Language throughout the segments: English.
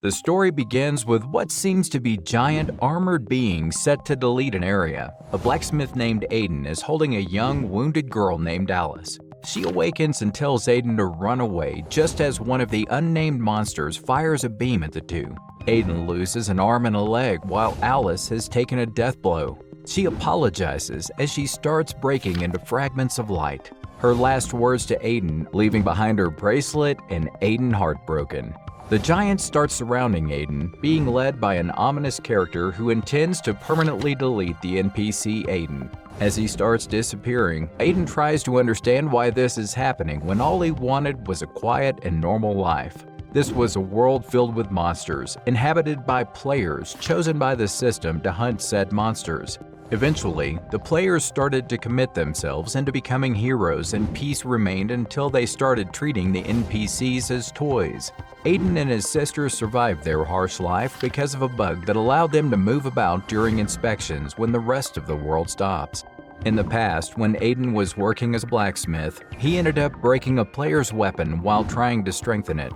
The story begins with what seems to be giant armored beings set to delete an area. A blacksmith named Aiden is holding a young, wounded girl named Alice. She awakens and tells Aiden to run away just as one of the unnamed monsters fires a beam at the two. Aiden loses an arm and a leg while Alice has taken a death blow. She apologizes as she starts breaking into fragments of light. Her last words to Aiden, leaving behind her bracelet and Aiden heartbroken. The giants start surrounding Aiden, being led by an ominous character who intends to permanently delete the NPC Aiden. As he starts disappearing, Aiden tries to understand why this is happening when all he wanted was a quiet and normal life. This was a world filled with monsters, inhabited by players chosen by the system to hunt said monsters. Eventually, the players started to commit themselves into becoming heroes, and peace remained until they started treating the NPCs as toys. Aiden and his sister survived their harsh life because of a bug that allowed them to move about during inspections when the rest of the world stops. In the past, when Aiden was working as a blacksmith, he ended up breaking a player's weapon while trying to strengthen it.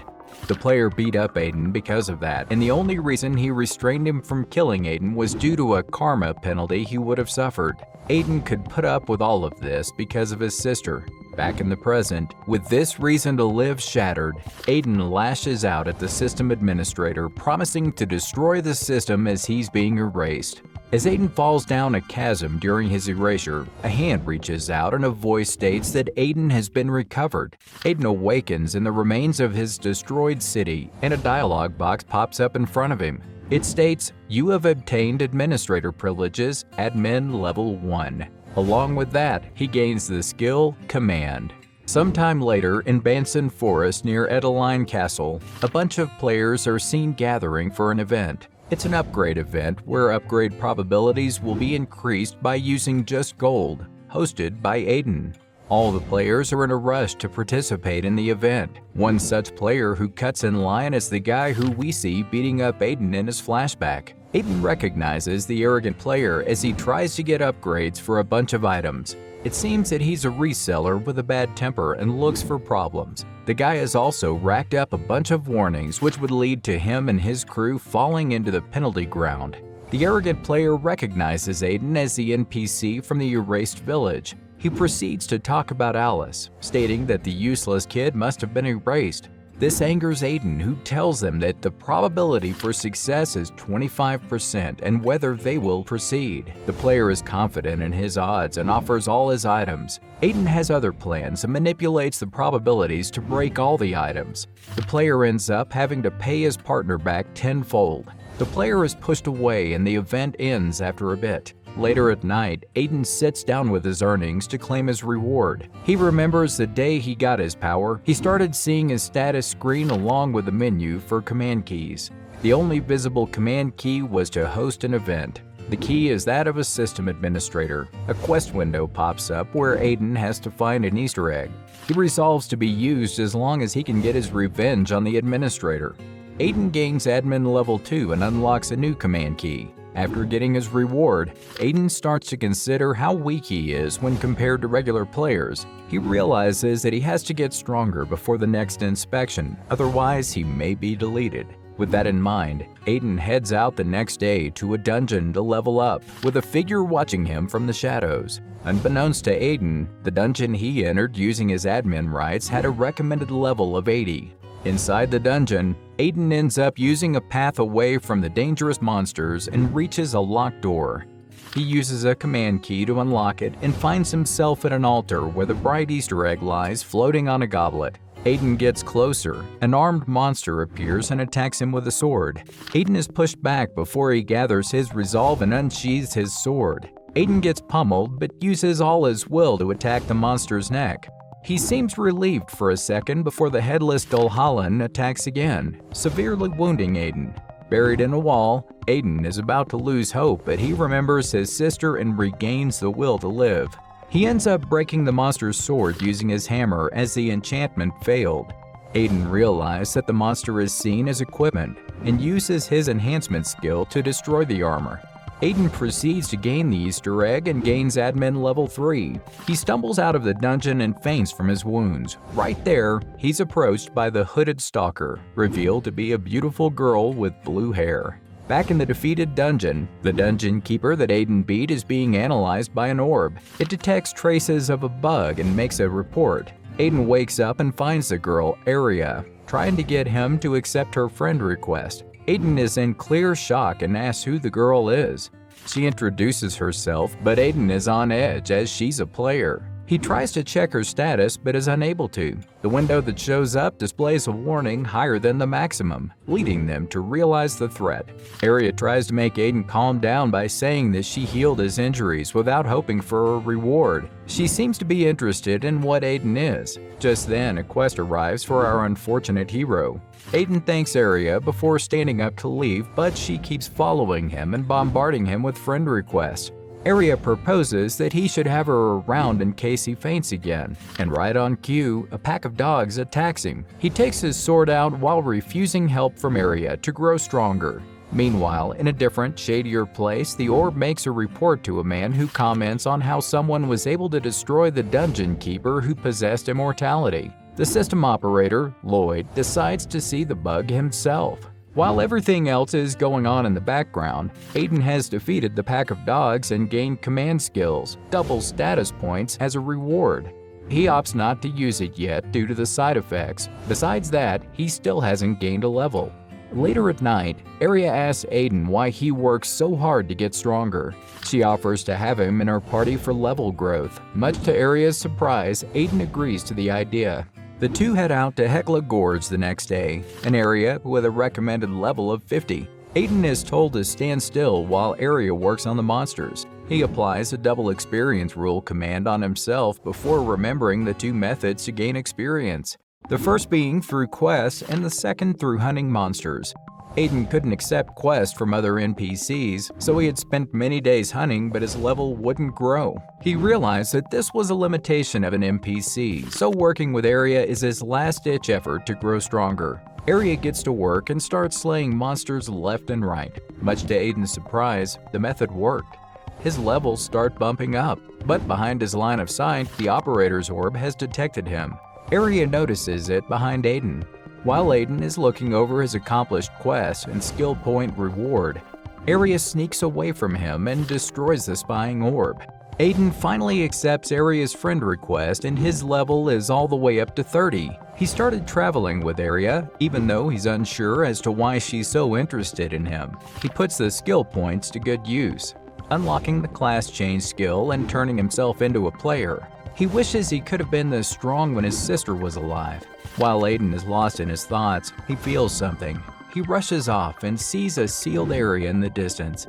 The player beat up Aiden because of that, and the only reason he restrained him from killing Aiden was due to a karma penalty he would have suffered. Aiden could put up with all of this because of his sister. Back in the present, with this reason to live shattered, Aiden lashes out at the system administrator, promising to destroy the system as he's being erased. As Aiden falls down a chasm during his erasure, a hand reaches out and a voice states that Aiden has been recovered. Aiden awakens in the remains of his destroyed city, and a dialogue box pops up in front of him. It states, "You have obtained administrator privileges, admin level 1. Along with that, he gains the skill Command. Sometime later, in Banson Forest near Edeline Castle, a bunch of players are seen gathering for an event. It's an upgrade event where upgrade probabilities will be increased by using just gold, hosted by Aiden. All the players are in a rush to participate in the event. One such player who cuts in line is the guy who we see beating up Aiden in his flashback. Aiden recognizes the arrogant player as he tries to get upgrades for a bunch of items. It seems that he's a reseller with a bad temper and looks for problems. The guy has also racked up a bunch of warnings which would lead to him and his crew falling into the penalty ground. The arrogant player recognizes Aiden as the NPC from the erased village. He proceeds to talk about Alice, stating that the useless kid must have been erased. This angers Aiden, who tells them that the probability for success is 25% and whether they will proceed. The player is confident in his odds and offers all his items. Aiden has other plans and manipulates the probabilities to break all the items. The player ends up having to pay his partner back tenfold. The player is pushed away and the event ends after a bit. Later at night, Aiden sits down with his earnings to claim his reward. He remembers the day he got his power. He started seeing his status screen along with the menu for command keys. The only visible command key was to host an event. The key is that of a system administrator. A quest window pops up where Aiden has to find an Easter egg. He resolves to be used as long as he can get his revenge on the administrator. Aiden gains admin level 2 and unlocks a new command key. After getting his reward, Aiden starts to consider how weak he is when compared to regular players. He realizes that he has to get stronger before the next inspection, otherwise he may be deleted. With that in mind, Aiden heads out the next day to a dungeon to level up, with a figure watching him from the shadows. Unbeknownst to Aiden, the dungeon he entered using his admin rights had a recommended level of 80. Inside the dungeon, Aiden ends up using a path away from the dangerous monsters and reaches a locked door. He uses a command key to unlock it and finds himself at an altar where the bright Easter egg lies floating on a goblet. Aiden gets closer. An armed monster appears and attacks him with a sword. Aiden is pushed back before he gathers his resolve and unsheathes his sword. Aiden gets pummeled but uses all his will to attack the monster's neck. He seems relieved for a second before the headless Dulhallan attacks again, severely wounding Aiden. Buried in a wall, Aiden is about to lose hope, but he remembers his sister and regains the will to live. He ends up breaking the monster's sword using his hammer as the enchantment failed. Aiden realizes that the monster is seen as equipment and uses his enhancement skill to destroy the armor. Aiden proceeds to gain the Easter egg and gains admin level 3. He stumbles out of the dungeon and faints from his wounds. Right there, he's approached by the hooded stalker, revealed to be a beautiful girl with blue hair. Back in the defeated dungeon, the dungeon keeper that Aiden beat is being analyzed by an orb. It detects traces of a bug and makes a report. Aiden wakes up and finds the girl, Aria, trying to get him to accept her friend request. Aiden is in clear shock and asks who the girl is. She introduces herself, but Aiden is on edge as she's a player. He tries to check her status but is unable to. The window that shows up displays a warning higher than the maximum, leading them to realize the threat. Aria tries to make Aiden calm down by saying that she healed his injuries without hoping for a reward. She seems to be interested in what Aiden is. Just then, a quest arrives for our unfortunate hero. Aiden thanks Aria before standing up to leave, but she keeps following him and bombarding him with friend requests. Aria proposes that he should have her around in case he faints again, and right on cue, a pack of dogs attacks him. He takes his sword out while refusing help from Aria to grow stronger. Meanwhile, in a different, shadier place, the orb makes a report to a man who comments on how someone was able to destroy the dungeon keeper who possessed immortality. The system operator, Lloyd, decides to see the bug himself. While everything else is going on in the background, Aiden has defeated the pack of dogs and gained command skills, double status points as a reward. He opts not to use it yet due to the side effects. Besides that, he still hasn't gained a level. Later at night, Aria asks Aiden why he works so hard to get stronger. She offers to have him in her party for level growth. Much to Aria's surprise, Aiden agrees to the idea. The two head out to Hecla Gorge the next day, an area with a recommended level of 50. Aiden is told to stand still while Aria works on the monsters. He applies a double experience rule command on himself before remembering the two methods to gain experience. The first being through quests and the second through hunting monsters. Aiden couldn't accept quests from other NPCs, so he had spent many days hunting but his level wouldn't grow. He realized that this was a limitation of an NPC, so working with Aria is his last-ditch effort to grow stronger. Aria gets to work and starts slaying monsters left and right. Much to Aiden's surprise, the method worked. His levels start bumping up, but behind his line of sight, the operator's orb has detected him. Aria notices it behind Aiden. While Aiden is looking over his accomplished quest and skill point reward, Aria sneaks away from him and destroys the spying orb. Aiden finally accepts Aria's friend request and his level is all the way up to 30. He started traveling with Aria, even though he's unsure as to why she's so interested in him. He puts the skill points to good use, unlocking the class change skill and turning himself into a player. He wishes he could have been this strong when his sister was alive. While Aiden is lost in his thoughts, he feels something. He rushes off and sees a sealed area in the distance.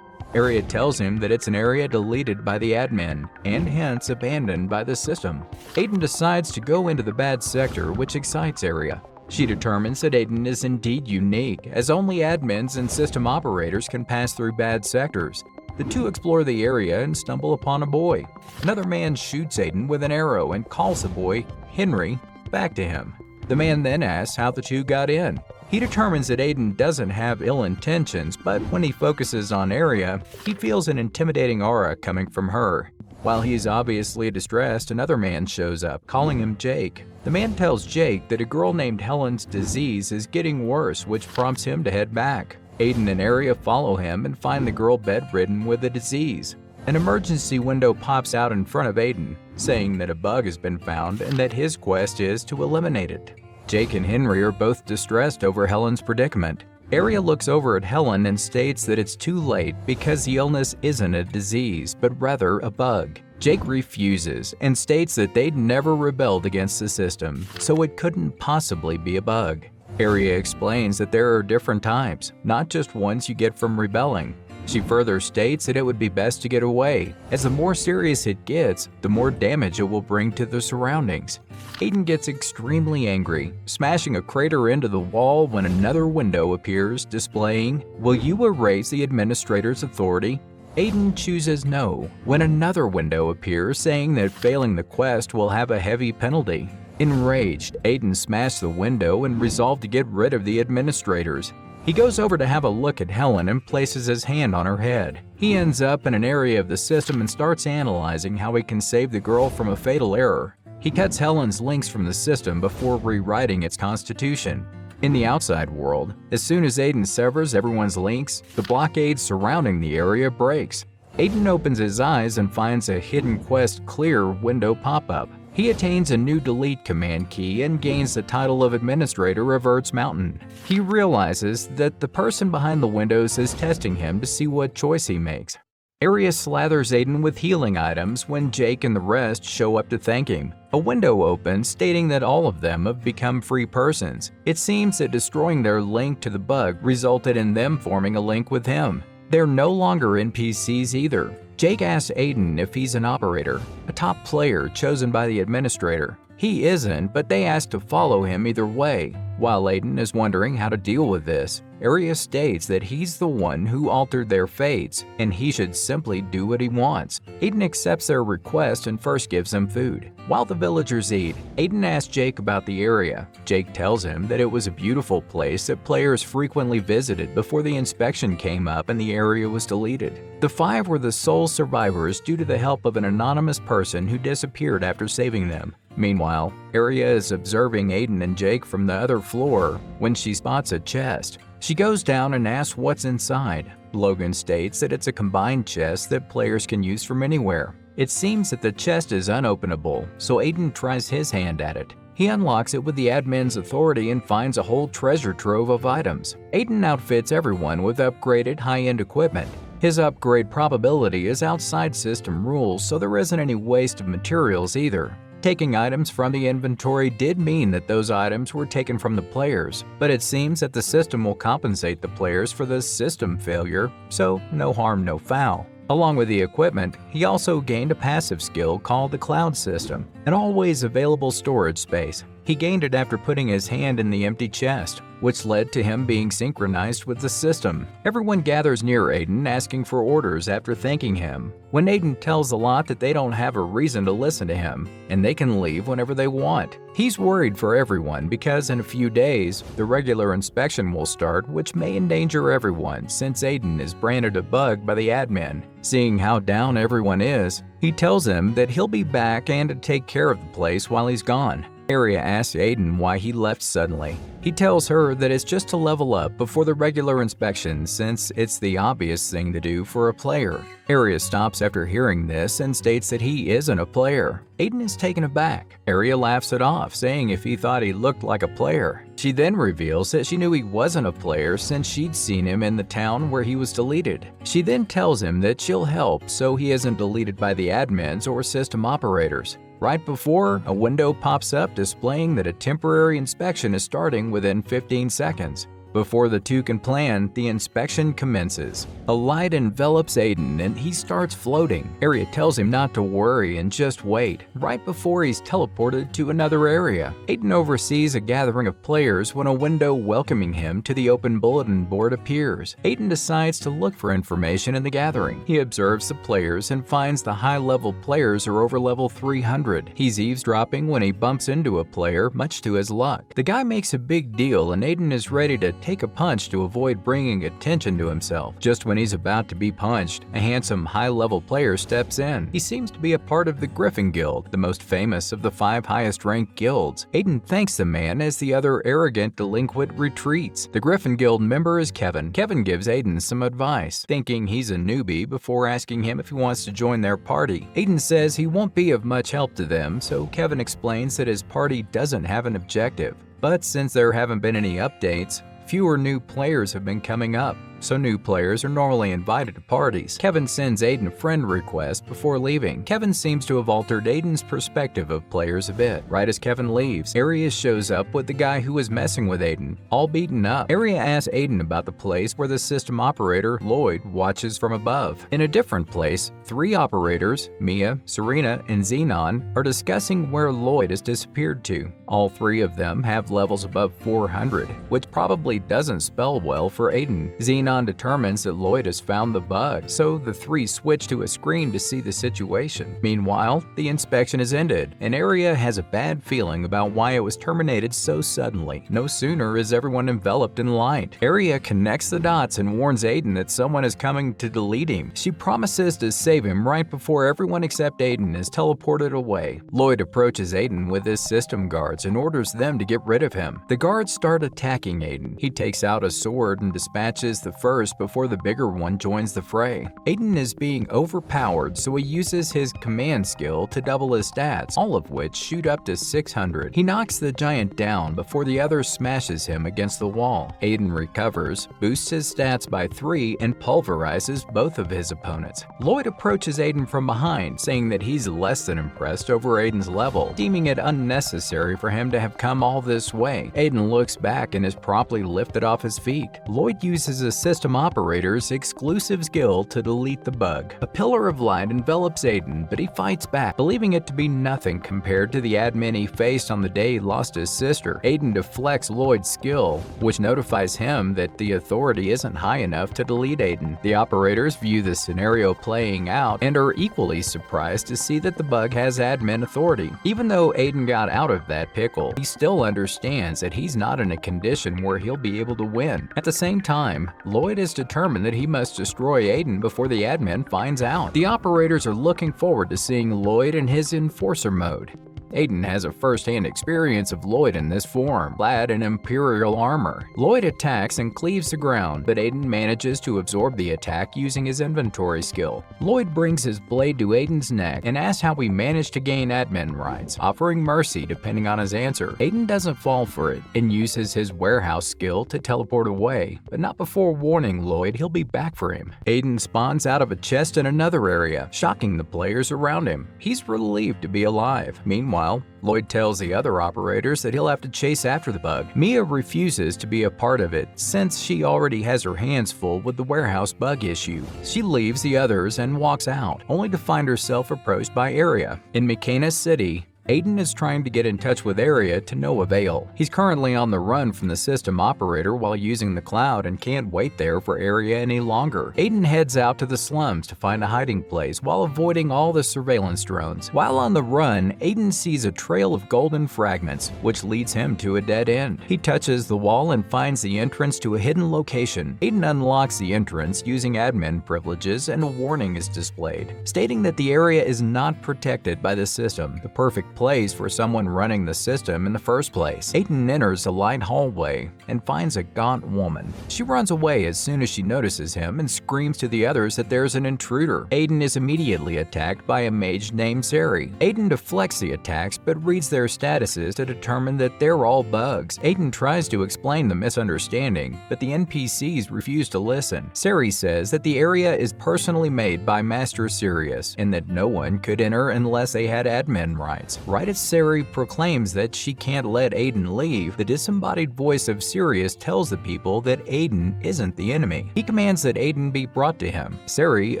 Aria tells him that it's an area deleted by the admin, and hence abandoned by the system. Aiden decides to go into the bad sector, which excites Aria. She determines that Aiden is indeed unique, as only admins and system operators can pass through bad sectors. The two explore the area and stumble upon a boy. Another man shoots Aiden with an arrow and calls the boy, Henry, back to him. The man then asks how the two got in. He determines that Aiden doesn't have ill intentions, but when he focuses on Aria, he feels an intimidating aura coming from her. While he is obviously distressed, another man shows up, calling him Jake. The man tells Jake that a girl named Helen's disease is getting worse, which prompts him to head back. Aiden and Aria follow him and find the girl bedridden with the disease. An emergency window pops out in front of Aiden, saying that a bug has been found and that his quest is to eliminate it. Jake and Henry are both distressed over Helen's predicament. Aria looks over at Helen and states that it's too late because the illness isn't a disease, but rather a bug. Jake refuses and states that they'd never rebelled against the system, so it couldn't possibly be a bug. Aria explains that there are different types, not just ones you get from rebelling. She further states that it would be best to get away, as the more serious it gets, the more damage it will bring to the surroundings. Aiden gets extremely angry, smashing a crater into the wall when another window appears displaying, "Will you erase the administrator's authority?" Aiden chooses no, when another window appears saying that failing the quest will have a heavy penalty. Enraged, Aiden smashed the window and resolved to get rid of the administrators. He goes over to have a look at Helen and places his hand on her head. He ends up in an area of the system and starts analyzing how he can save the girl from a fatal error. He cuts Helen's links from the system before rewriting its constitution. In the outside world, as soon as Aiden severs everyone's links, the blockade surrounding the area breaks. Aiden opens his eyes and finds a hidden quest clear window pop-up. He attains a new delete command key and gains the title of Administrator of Earth's Mountain. He realizes that the person behind the windows is testing him to see what choice he makes. Area slathers Aiden with healing items when Jake and the rest show up to thank him. A window opens stating that all of them have become free persons. It seems that destroying their link to the bug resulted in them forming a link with him. They're no longer NPCs either. Jake asks Aiden if he's an operator, a top player chosen by the administrator. He isn't, but they ask to follow him either way. While Aiden is wondering how to deal with this, Area states that he's the one who altered their fates, and he should simply do what he wants. Aiden accepts their request and first gives them food. While the villagers eat, Aiden asks Jake about the area. Jake tells him that it was a beautiful place that players frequently visited before the inspection came up and the area was deleted. The five were the sole survivors due to the help of an anonymous person who disappeared after saving them. Meanwhile, Area is observing Aiden and Jake from the other floor when she spots a chest. She goes down and asks what's inside. Logan states that it's a combined chest that players can use from anywhere. It seems that the chest is unopenable, so Aiden tries his hand at it. He unlocks it with the admin's authority and finds a whole treasure trove of items. Aiden outfits everyone with upgraded high-end equipment. His upgrade probability is outside system rules, so there isn't any waste of materials either. Taking items from the inventory did mean that those items were taken from the players, but it seems that the system will compensate the players for the system failure, so no harm, no foul. Along with the equipment, he also gained a passive skill called the Cloud System, an always available storage space. He gained it after putting his hand in the empty chest, which led to him being synchronized with the system. Everyone gathers near Aiden asking for orders after thanking him. When Aiden tells a lot that they don't have a reason to listen to him, and they can leave whenever they want. He's worried for everyone because in a few days, the regular inspection will start, which may endanger everyone since Aiden is branded a bug by the admin. Seeing how down everyone is, he tells them that he'll be back and to take care of the place while he's gone. Area asks Aiden why he left suddenly. He tells her that it's just to level up before the regular inspection since it's the obvious thing to do for a player. Area stops after hearing this and states that he isn't a player. Aiden is taken aback. Area laughs it off, saying if he thought he looked like a player. She then reveals that she knew he wasn't a player since she'd seen him in the town where he was deleted. She then tells him that she'll help so he isn't deleted by the admins or system operators. Right before, a window pops up displaying that a temporary inspection is starting within 15 seconds. Before the two can plan, the inspection commences. A light envelops Aiden and he starts floating. Area tells him not to worry and just wait, right before he's teleported to another area. Aiden oversees a gathering of players when a window welcoming him to the open bulletin board appears. Aiden decides to look for information in the gathering. He observes the players and finds the high-level players are over level 300. He's eavesdropping when he bumps into a player, much to his luck. The guy makes a big deal and Aiden is ready to take a punch to avoid bringing attention to himself. Just when he's about to be punched, a handsome high-level player steps in. He seems to be a part of the Griffin Guild, the most famous of the 5 highest-ranked guilds. Aiden thanks the man as the other arrogant delinquent retreats. The Griffin Guild member is Kevin. Kevin gives Aiden some advice, thinking he's a newbie before asking him if he wants to join their party. Aiden says he won't be of much help to them, so Kevin explains that his party doesn't have an objective. But since there haven't been any updates, fewer new players have been coming up, so new players are normally invited to parties. Kevin sends Aiden a friend request before leaving. Kevin seems to have altered Aiden's perspective of players a bit. Right as Kevin leaves, Area shows up with the guy who was messing with Aiden, all beaten up. Area asks Aiden about the place where the system operator, Lloyd, watches from above. In a different place, 3 operators, Mia, Serena, and Xenon, are discussing where Lloyd has disappeared to. All 3 of them have levels above 400, which probably doesn't spell well for Aiden. Xenon determines that Lloyd has found the bug, so the three switch to a screen to see the situation. Meanwhile, the inspection is ended, and Area has a bad feeling about why it was terminated so suddenly. No sooner is everyone enveloped in light. Area connects the dots and warns Aiden that someone is coming to delete him. She promises to save him right before everyone except Aiden is teleported away. Lloyd approaches Aiden with his system guards and orders them to get rid of him. The guards start attacking Aiden. He takes out a sword and dispatches the first before the bigger one joins the fray. Aiden is being overpowered, so he uses his command skill to double his stats, all of which shoot up to 600. He knocks the giant down before the other smashes him against the wall. Aiden recovers, boosts his stats by 3, and pulverizes both of his opponents. Lloyd approaches Aiden from behind, saying that he's less than impressed over Aiden's level, deeming it unnecessary for him to have come all this way. Aiden looks back and is promptly lifted off his feet. Lloyd uses a system operator's exclusive skill to delete the bug. A pillar of light envelops Aiden, but he fights back, believing it to be nothing compared to the admin he faced on the day he lost his sister. Aiden deflects Lloyd's skill, which notifies him that the authority isn't high enough to delete Aiden. The operators view the scenario playing out and are equally surprised to see that the bug has admin authority. Even though Aiden got out of that pickle, he still understands that he's not in a condition where he'll be able to win. At the same time, Lloyd is determined that he must destroy Aiden before the admin finds out. The operators are looking forward to seeing Lloyd in his enforcer mode. Aiden has a first-hand experience of Lloyd in this form, clad in Imperial armor. Lloyd attacks and cleaves the ground, but Aiden manages to absorb the attack using his inventory skill. Lloyd brings his blade to Aiden's neck and asks how he managed to gain admin rights, offering mercy depending on his answer. Aiden doesn't fall for it and uses his warehouse skill to teleport away, but not before warning Lloyd he'll be back for him. Aiden spawns out of a chest in another area, shocking the players around him. He's relieved to be alive. Meanwhile, Lloyd tells the other operators that he'll have to chase after the bug. Mia refuses to be a part of it since she already has her hands full with the warehouse bug issue. She leaves the others and walks out, only to find herself approached by Area. In Mekana City, Aiden is trying to get in touch with Area to no avail. He's currently on the run from the system operator while using the cloud and can't wait there for Area any longer. Aiden heads out to the slums to find a hiding place while avoiding all the surveillance drones. While on the run, Aiden sees a trail of golden fragments, which leads him to a dead end. He touches the wall and finds the entrance to a hidden location. Aiden unlocks the entrance using admin privileges, and a warning is displayed, stating that the area is not protected by the system, the perfect place for someone running the system in the first place. Aiden enters a light hallway and finds a gaunt woman. She runs away as soon as she notices him and screams to the others that there's an intruder. Aiden is immediately attacked by a mage named Sari. Aiden deflects the attacks but reads their statuses to determine that they're all bugs. Aiden tries to explain the misunderstanding, but the NPCs refuse to listen. Sari says that the area is personally made by Master Sirius and that no one could enter unless they had admin rights. Right as Sari proclaims that she can't let Aiden leave, the disembodied voice of Sirius tells the people that Aiden isn't the enemy. He commands that Aiden be brought to him. Sari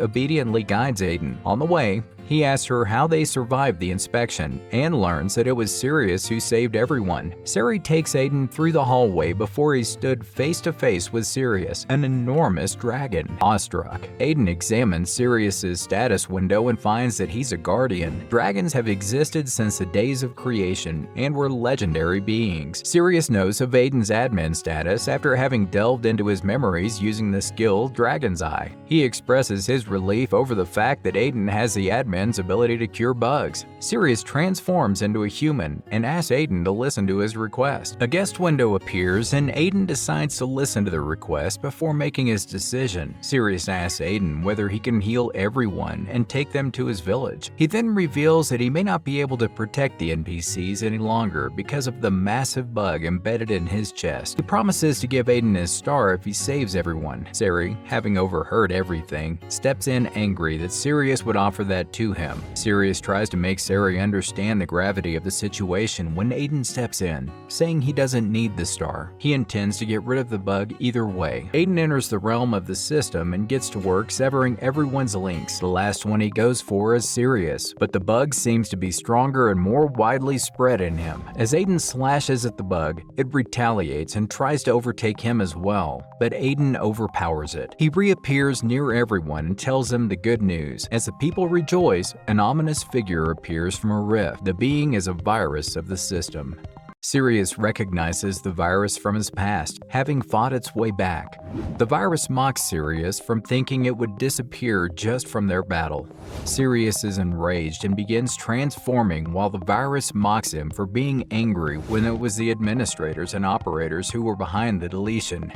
obediently guides Aiden. On the way, he asks her how they survived the inspection and learns that it was Sirius who saved everyone. Sari takes Aiden through the hallway before he stood face to face with Sirius, an enormous dragon. Awestruck, Aiden examines Sirius's status window and finds that he's a guardian. Dragons have existed since the days of creation and were legendary beings. Sirius knows of Aiden's admin status after having delved into his memories using the skill Dragon's Eye. He expresses his relief over the fact that Aiden has the admin's ability to cure bugs. Sirius transforms into a human and asks Aiden to listen to his request. A guest window appears and Aiden decides to listen to the request before making his decision. Sirius asks Aiden whether he can heal everyone and take them to his village. He then reveals that he may not be able to protect the NPCs any longer because of the massive bug embedded in his chest. He promises to give Aiden his star if he saves everyone. Sari, having overheard everything, steps in angry that Sirius would offer that to to him. Sirius tries to make Sari understand the gravity of the situation when Aiden steps in, saying he doesn't need the star. He intends to get rid of the bug either way. Aiden enters the realm of the system and gets to work severing everyone's links. The last one he goes for is Sirius, but the bug seems to be stronger and more widely spread in him. As Aiden slashes at the bug, it retaliates and tries to overtake him as well, but Aiden overpowers it. He reappears near everyone and tells them the good news. As the people rejoice, an ominous figure appears from a rift. The being is a virus of the system. Sirius recognizes the virus from his past, having fought its way back. The virus mocks Sirius from thinking it would disappear just from their battle. Sirius is enraged and begins transforming while the virus mocks him for being angry when it was the administrators and operators who were behind the deletion.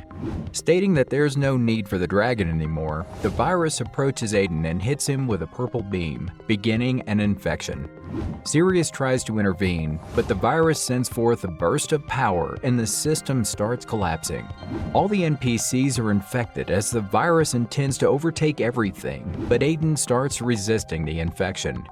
Stating that there's no need for the dragon anymore, the virus approaches Aiden and hits him with a purple beam, beginning an infection. Sirius tries to intervene, but the virus sends forth a burst of power and the system starts collapsing. All the NPCs are infected as the virus intends to overtake everything, but Aiden starts resisting the infection.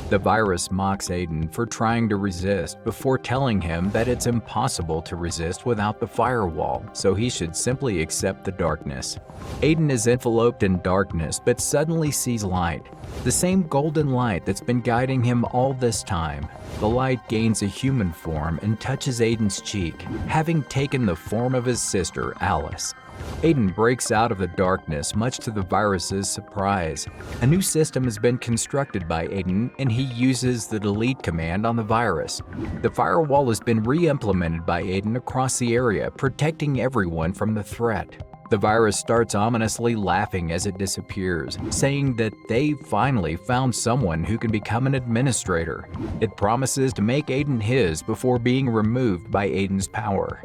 The virus mocks Aiden for trying to resist before telling him that it's impossible to resist without the firewall, so he should simply accept the darkness. Aiden is enveloped in darkness but suddenly sees light, the same golden light that's been guiding him all this time. The light gains a human form and touches Aiden's cheek, having taken the form of his sister, Alice. Aiden breaks out of the darkness, much to the virus's surprise. A new system has been constructed by Aiden, and he uses the delete command on the virus. The firewall has been re-implemented by Aiden across the area, protecting everyone from the threat. The virus starts ominously laughing as it disappears, saying that they finally found someone who can become an administrator. It promises to make Aiden his before being removed by Aiden's power.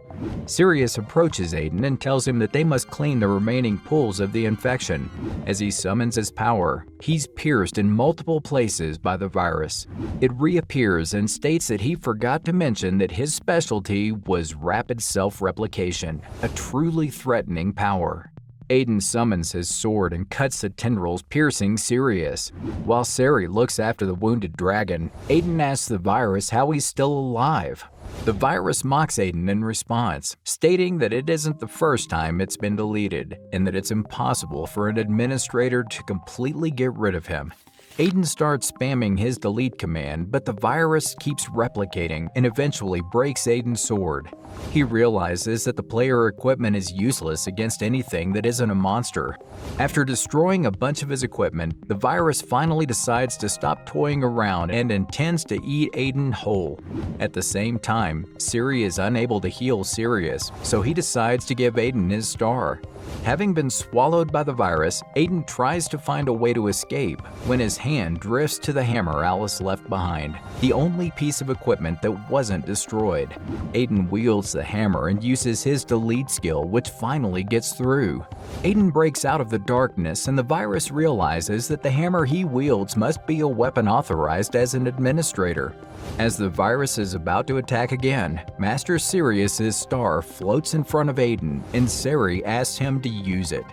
Sirius approaches Aiden and tells him that they must clean the remaining pools of the infection. As he summons his power, he's pierced in multiple places by the virus. It reappears and states that he forgot to mention that his specialty was rapid self-replication, a truly threatening power. Aiden summons his sword and cuts the tendrils, piercing Sirius. While Sari looks after the wounded dragon, Aiden asks the virus how he's still alive. The virus mocks Aiden in response, stating that it isn't the first time it's been deleted, and that it's impossible for an administrator to completely get rid of him. Aiden starts spamming his delete command, but the virus keeps replicating and eventually breaks Aiden's sword. He realizes that the player equipment is useless against anything that isn't a monster. After destroying a bunch of his equipment, the virus finally decides to stop toying around and intends to eat Aiden whole. At the same time, Siri is unable to heal Sirius, so he decides to give Aiden his star. Having been swallowed by the virus, Aiden tries to find a way to escape when his hand drifts to the hammer Alice left behind, the only piece of equipment that wasn't destroyed. Aiden wields the hammer and uses his delete skill, which finally gets through. Aiden breaks out of the darkness and the virus realizes that the hammer he wields must be a weapon authorized as an administrator. As the virus is about to attack again, Master Sirius's star floats in front of Aiden and Sari asks him to use it.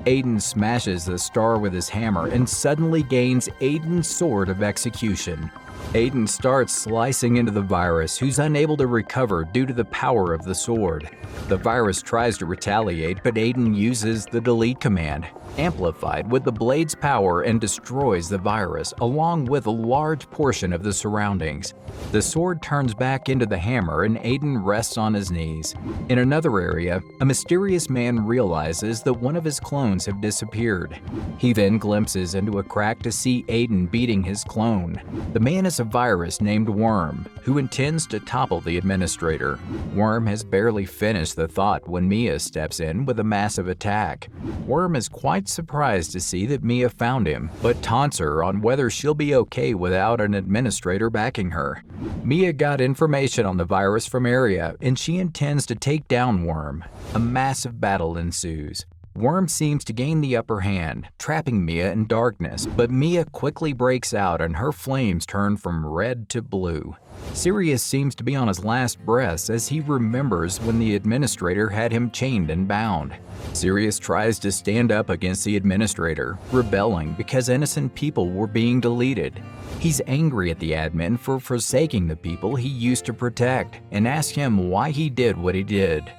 Aiden smashes the star with his hammer and suddenly gains Aiden's sword of execution. Aiden starts slicing into the virus, who's unable to recover due to the power of the sword. The virus tries to retaliate, but Aiden uses the delete command, amplified with the blade's power, and destroys the virus, along with a large portion of the surroundings. The sword turns back into the hammer and Aiden rests on his knees. In another area, a mysterious man realizes that one of his clones have disappeared. He then glimpses into a crack to see Aiden beating his clone. The man is a virus named Worm, who intends to topple the administrator. Worm has barely finished the thought when Mia steps in with a massive attack. Worm is quite surprised to see that Mia found him, but taunts her on whether she'll be okay without an administrator backing her. Mia got information on the virus from Area, and she intends to take down Worm. A massive battle ensues. Worm seems to gain the upper hand, trapping Mia in darkness, but Mia quickly breaks out and her flames turn from red to blue. Sirius seems to be on his last breaths as he remembers when the administrator had him chained and bound. Sirius tries to stand up against the administrator, rebelling because innocent people were being deleted. He's angry at the admin for forsaking the people he used to protect and asks him why he did what he did.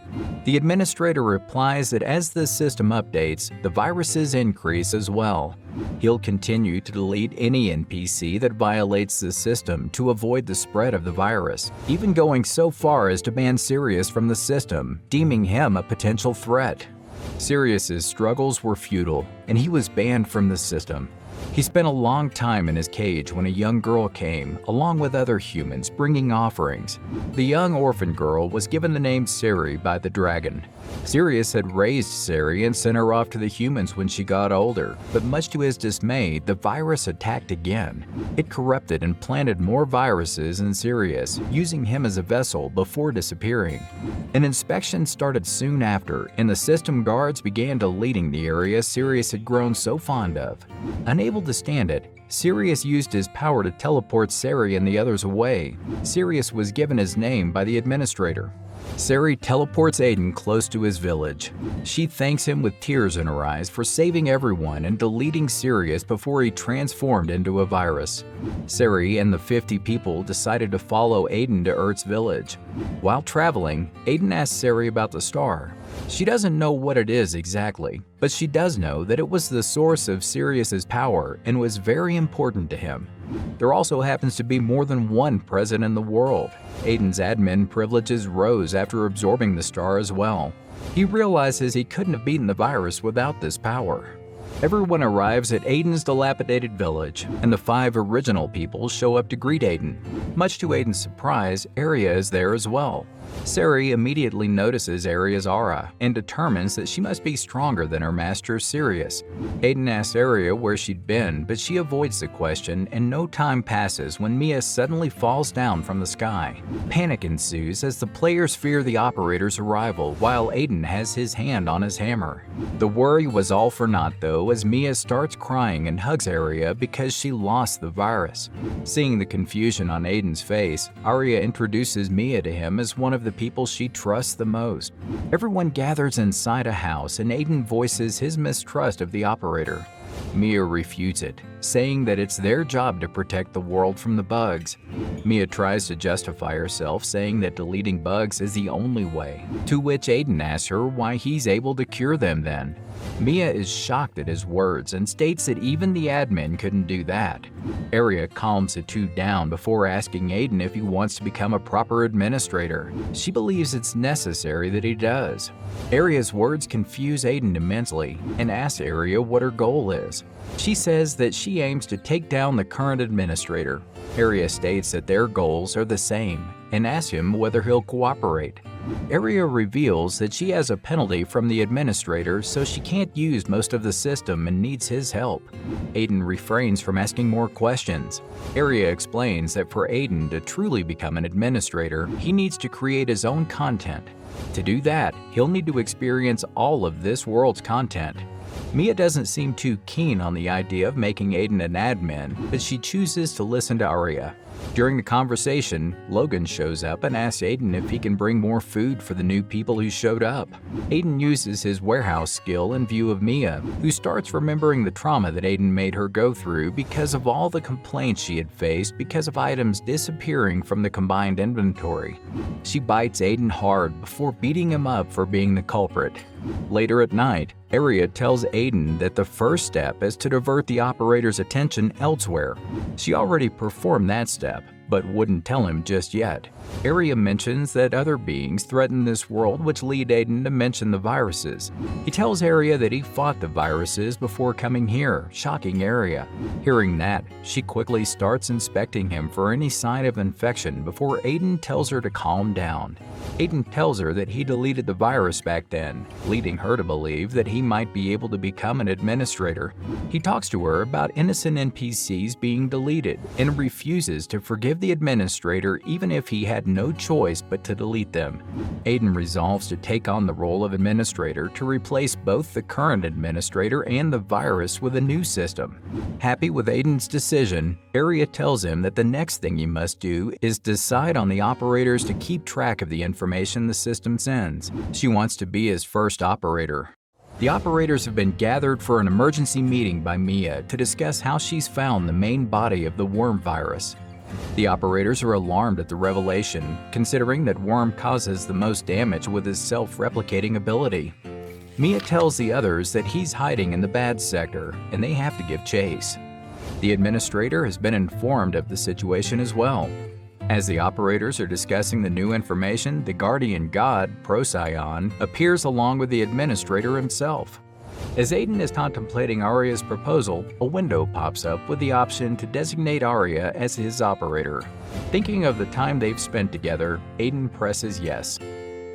The administrator replies that as the system updates, the viruses increase as well. He'll continue to delete any NPC that violates the system to avoid the spread of the virus, even going so far as to ban Sirius from the system, deeming him a potential threat. Sirius's struggles were futile, and he was banned from the system. He spent a long time in his cage when a young girl came, along with other humans, bringing offerings. The young orphan girl was given the name Siri by the dragon. Sirius had raised Siri and sent her off to the humans when she got older, but much to his dismay, the virus attacked again. It corrupted and planted more viruses in Sirius, using him as a vessel before disappearing. An inspection started soon after, and the system guards began deleting the area Sirius had grown so fond of. Unable to stand it, Sirius used his power to teleport Siri and the others away. Sirius was given his name by the administrator. Siri teleports Aiden close to his village. She thanks him with tears in her eyes for saving everyone and deleting Sirius before he transformed into a virus. Siri and the 50 people decided to follow Aiden to Earth's village. While traveling, Aiden asks Siri about the star. She doesn't know what it is exactly, but she does know that it was the source of Sirius's power and was very important to him. There also happens to be more than one present in the world. Aiden's admin privileges rose after absorbing the star as well. He realizes he couldn't have beaten the virus without this power. Everyone arrives at Aiden's dilapidated village, and the 5 original people show up to greet Aiden. Much to Aiden's surprise, Arya is there as well. Siri immediately notices Arya's aura and determines that she must be stronger than her master Sirius. Aiden asks Arya where she'd been, but she avoids the question, and no time passes when Mia suddenly falls down from the sky. Panic ensues as the players fear the operator's arrival while Aiden has his hand on his hammer. The worry was all for naught though, as Mia starts crying and hugs Arya because she lost the virus. Seeing the confusion on Aiden's face, Arya introduces Mia to him as one of the people she trusts the most. Everyone gathers inside a house and Aiden voices his mistrust of the operator. Mia refutes it, saying that it's their job to protect the world from the bugs. Mia tries to justify herself, saying that deleting bugs is the only way, to which Aiden asks her why he's able to cure them then. Mia is shocked at his words and states that even the admin couldn't do that. Arya calms the two down before asking Aiden if he wants to become a proper administrator. She believes it's necessary that he does. Arya's words confuse Aiden immensely and asks Arya what her goal is. She says that she aims to take down the current administrator. Arya states that their goals are the same and asks him whether he'll cooperate. Arya reveals that she has a penalty from the administrator, so she can't use most of the system and needs his help. Aiden refrains from asking more questions. Arya explains that for Aiden to truly become an administrator, he needs to create his own content. To do that, he'll need to experience all of this world's content. Mia doesn't seem too keen on the idea of making Aiden an admin, but she chooses to listen to Arya. During the conversation, Logan shows up and asks Aiden if he can bring more food for the new people who showed up. Aiden uses his warehouse skill in view of Mia, who starts remembering the trauma that Aiden made her go through because of all the complaints she had faced because of items disappearing from the combined inventory. She bites Aiden hard before beating him up for being the culprit. Later at night, Arya tells Aiden that the first step is to divert the operator's attention elsewhere. She already performed that step, but wouldn't tell him just yet. Arya mentions that other beings threaten this world, which lead Aiden to mention the viruses. He tells Arya that he fought the viruses before coming here, shocking Arya. Hearing that, she quickly starts inspecting him for any sign of infection before Aiden tells her to calm down. Aiden tells her that he deleted the virus back then, leading her to believe that he might be able to become an administrator. He talks to her about innocent NPCs being deleted and refuses to forgive forgive the administrator even if he had no choice but to delete them. Aiden resolves to take on the role of administrator to replace both the current administrator and the virus with a new system. Happy with Aiden's decision, Area tells him that the next thing he must do is decide on the operators to keep track of the information the system sends. She wants to be his first operator. The operators have been gathered for an emergency meeting by Mia to discuss how she's found the main body of the worm virus. The operators are alarmed at the revelation, considering that Worm causes the most damage with his self-replicating ability. Mia tells the others that he's hiding in the bad sector, and they have to give chase. The administrator has been informed of the situation as well. As the operators are discussing the new information, the guardian god, Procyon, appears along with the administrator himself. As Aiden is contemplating Arya's proposal, a window pops up with the option to designate Arya as his operator. Thinking of the time they've spent together, Aiden presses yes.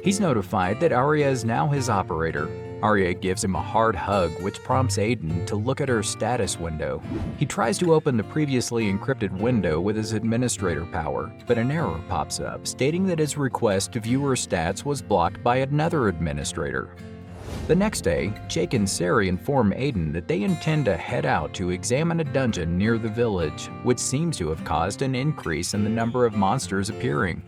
He's notified that Arya is now his operator. Arya gives him a hard hug, which prompts Aiden to look at her status window. He tries to open the previously encrypted window with his administrator power, but an error pops up stating that his request to view her stats was blocked by another administrator. The next day, Jake and Sari inform Aiden that they intend to head out to examine a dungeon near the village, which seems to have caused an increase in the number of monsters appearing.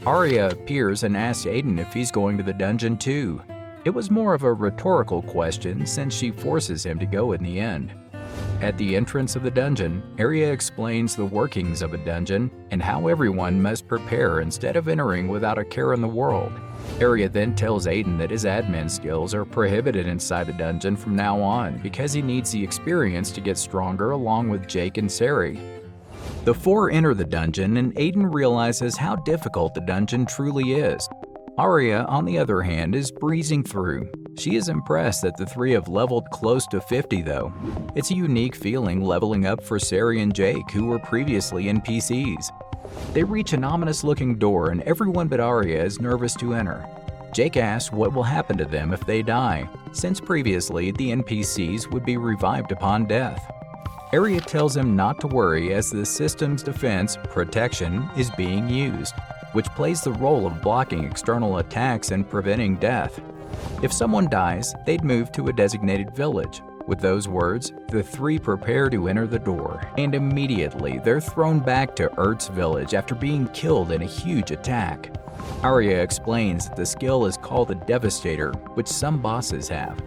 Arya appears and asks Aiden if he's going to the dungeon too. It was more of a rhetorical question since she forces him to go in the end. At the entrance of the dungeon, Arya explains the workings of a dungeon and how everyone must prepare instead of entering without a care in the world. Arya then tells Aiden that his admin skills are prohibited inside the dungeon from now on because he needs the experience to get stronger along with Jake and Sari. The four enter the dungeon and Aiden realizes how difficult the dungeon truly is. Arya, on the other hand, is breezing through. She is impressed that the three have leveled close to 50 though. It's a unique feeling leveling up for Sari and Jake, who were previously NPCs. They reach an ominous-looking door and everyone but Arya is nervous to enter. Jake asks what will happen to them if they die, since previously the NPCs would be revived upon death. Arya tells him not to worry as the system's defense, protection, is being used, which plays the role of blocking external attacks and preventing death. If someone dies, they'd move to a designated village. With those words, the three prepare to enter the door, and immediately they're thrown back to Ert's village after being killed in a huge attack. Arya explains that the skill is called the Devastator, which some bosses have.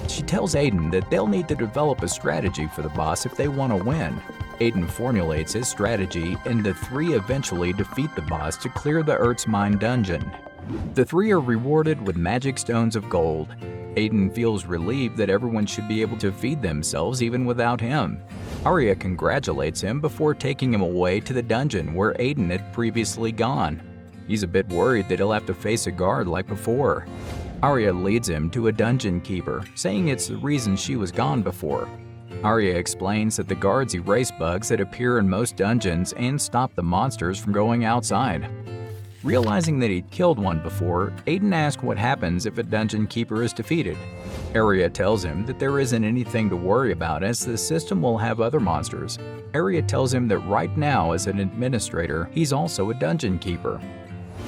She tells Aiden that they'll need to develop a strategy for the boss if they want to win. Aiden formulates his strategy, and the three eventually defeat the boss to clear the Ert's Mine dungeon. The three are rewarded with magic stones of gold. Aiden feels relieved that everyone should be able to feed themselves even without him. Arya congratulates him before taking him away to the dungeon where Aiden had previously gone. He's a bit worried that he'll have to face a guard like before. Arya leads him to a dungeon keeper, saying it's the reason she was gone before. Arya explains that the guards erase bugs that appear in most dungeons and stop the monsters from going outside. Realizing that he'd killed one before, Aiden asks what happens if a dungeon keeper is defeated. Arya tells him that there isn't anything to worry about as the system will have other monsters. Arya tells him that right now as an administrator, he's also a dungeon keeper.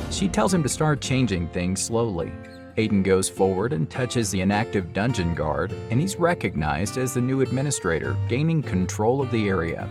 She tells him to start changing things slowly. Aiden goes forward and touches the inactive dungeon guard, and he's recognized as the new administrator, gaining control of the area.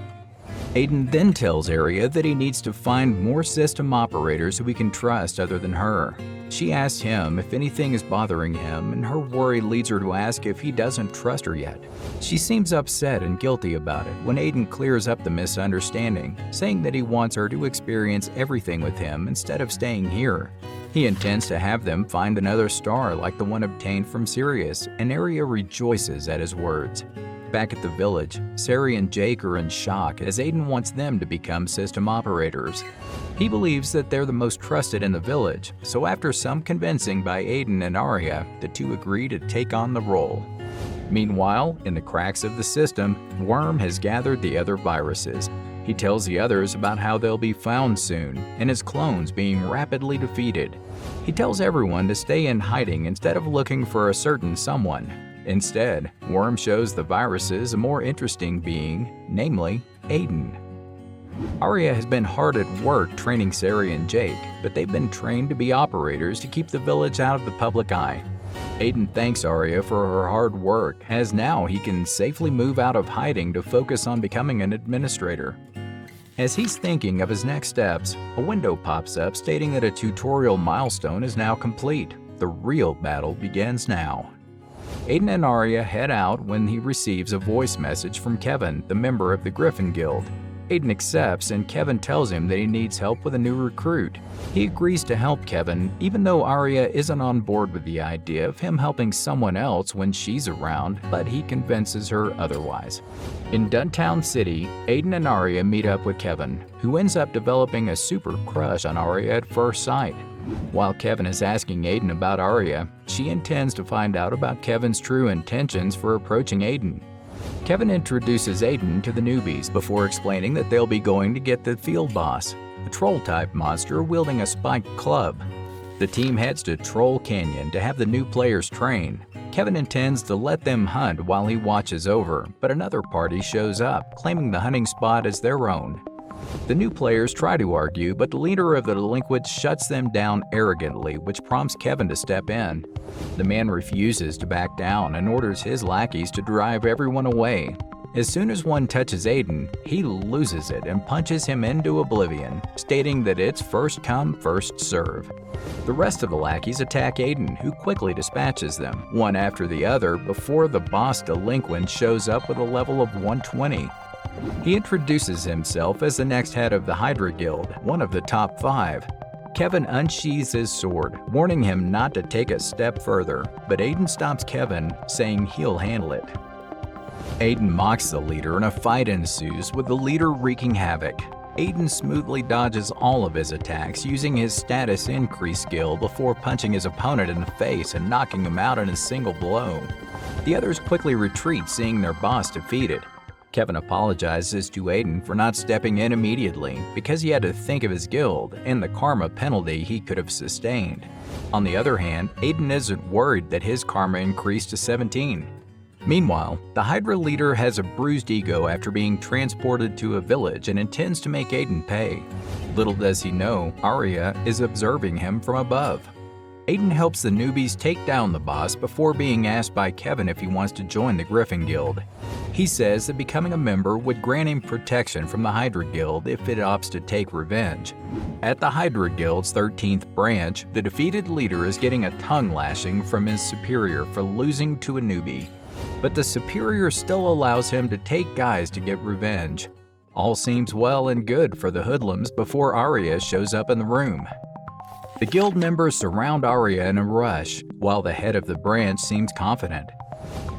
Aiden then tells Arya that he needs to find more system operators who he can trust other than her. She asks him if anything is bothering him, and her worry leads her to ask if he doesn't trust her yet. She seems upset and guilty about it when Aiden clears up the misunderstanding, saying that he wants her to experience everything with him instead of staying here. He intends to have them find another star like the one obtained from Sirius, and Arya rejoices at his words. Back at the village, Sari and Jake are in shock as Aiden wants them to become system operators. He believes that they're the most trusted in the village, so after some convincing by Aiden and Arya, the two agree to take on the role. Meanwhile, in the cracks of the system, Worm has gathered the other viruses. He tells the others about how they'll be found soon, and his clones being rapidly defeated. He tells everyone to stay in hiding instead of looking for a certain someone. Instead, Worm shows the viruses a more interesting being, namely Aiden. Arya has been hard at work training Sari and Jake, but they've been trained to be operators to keep the village out of the public eye. Aiden thanks Arya for her hard work, as now he can safely move out of hiding to focus on becoming an administrator. As he's thinking of his next steps, a window pops up stating that a tutorial milestone is now complete. The real battle begins now. Aiden and Arya head out when he receives a voice message from Kevin, the member of the Griffin Guild. Aiden accepts and Kevin tells him that he needs help with a new recruit. He agrees to help Kevin, even though Arya isn't on board with the idea of him helping someone else when she's around, but he convinces her otherwise. In Duntown City, Aiden and Arya meet up with Kevin, who ends up developing a super crush on Arya at first sight. While Kevin is asking Aiden about Arya, she intends to find out about Kevin's true intentions for approaching Aiden. Kevin introduces Aiden to the newbies before explaining that they'll be going to get the field boss, a troll-type monster wielding a spiked club. The team heads to Troll Canyon to have the new players train. Kevin intends to let them hunt while he watches over, but another party shows up, claiming the hunting spot as their own. The new players try to argue, but the leader of the delinquents shuts them down arrogantly, which prompts Kevin to step in. The man refuses to back down and orders his lackeys to drive everyone away. As soon as one touches Aiden, he loses it and punches him into oblivion, stating that it's first come, first serve. The rest of the lackeys attack Aiden, who quickly dispatches them, one after the other, before the boss delinquent shows up with a level of 120. He introduces himself as the next head of the Hydra Guild, one of the top 5. Kevin unsheathes his sword, warning him not to take a step further, but Aiden stops Kevin, saying he'll handle it. Aiden mocks the leader and a fight ensues, with the leader wreaking havoc. Aiden smoothly dodges all of his attacks using his status increase skill before punching his opponent in the face and knocking him out in a single blow. The others quickly retreat, seeing their boss defeated. Kevin apologizes to Aiden for not stepping in immediately because he had to think of his guild and the karma penalty he could have sustained. On the other hand, Aiden isn't worried that his karma increased to 17. Meanwhile, the Hydra leader has a bruised ego after being transported to a village and intends to make Aiden pay. Little does he know, Arya is observing him from above. Aiden helps the newbies take down the boss before being asked by Kevin if he wants to join the Griffin Guild. He says that becoming a member would grant him protection from the Hydra Guild if it opts to take revenge. At the Hydra Guild's 13th branch, the defeated leader is getting a tongue lashing from his superior for losing to a newbie. But the superior still allows him to take guys to get revenge. All seems well and good for the hoodlums before Arya shows up in the room. The guild members surround Arya in a rush, while the head of the branch seems confident.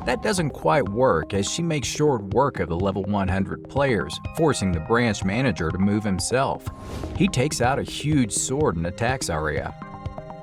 That doesn't quite work as she makes short work of the level 100 players, forcing the branch manager to move himself. He takes out a huge sword and attacks Arya.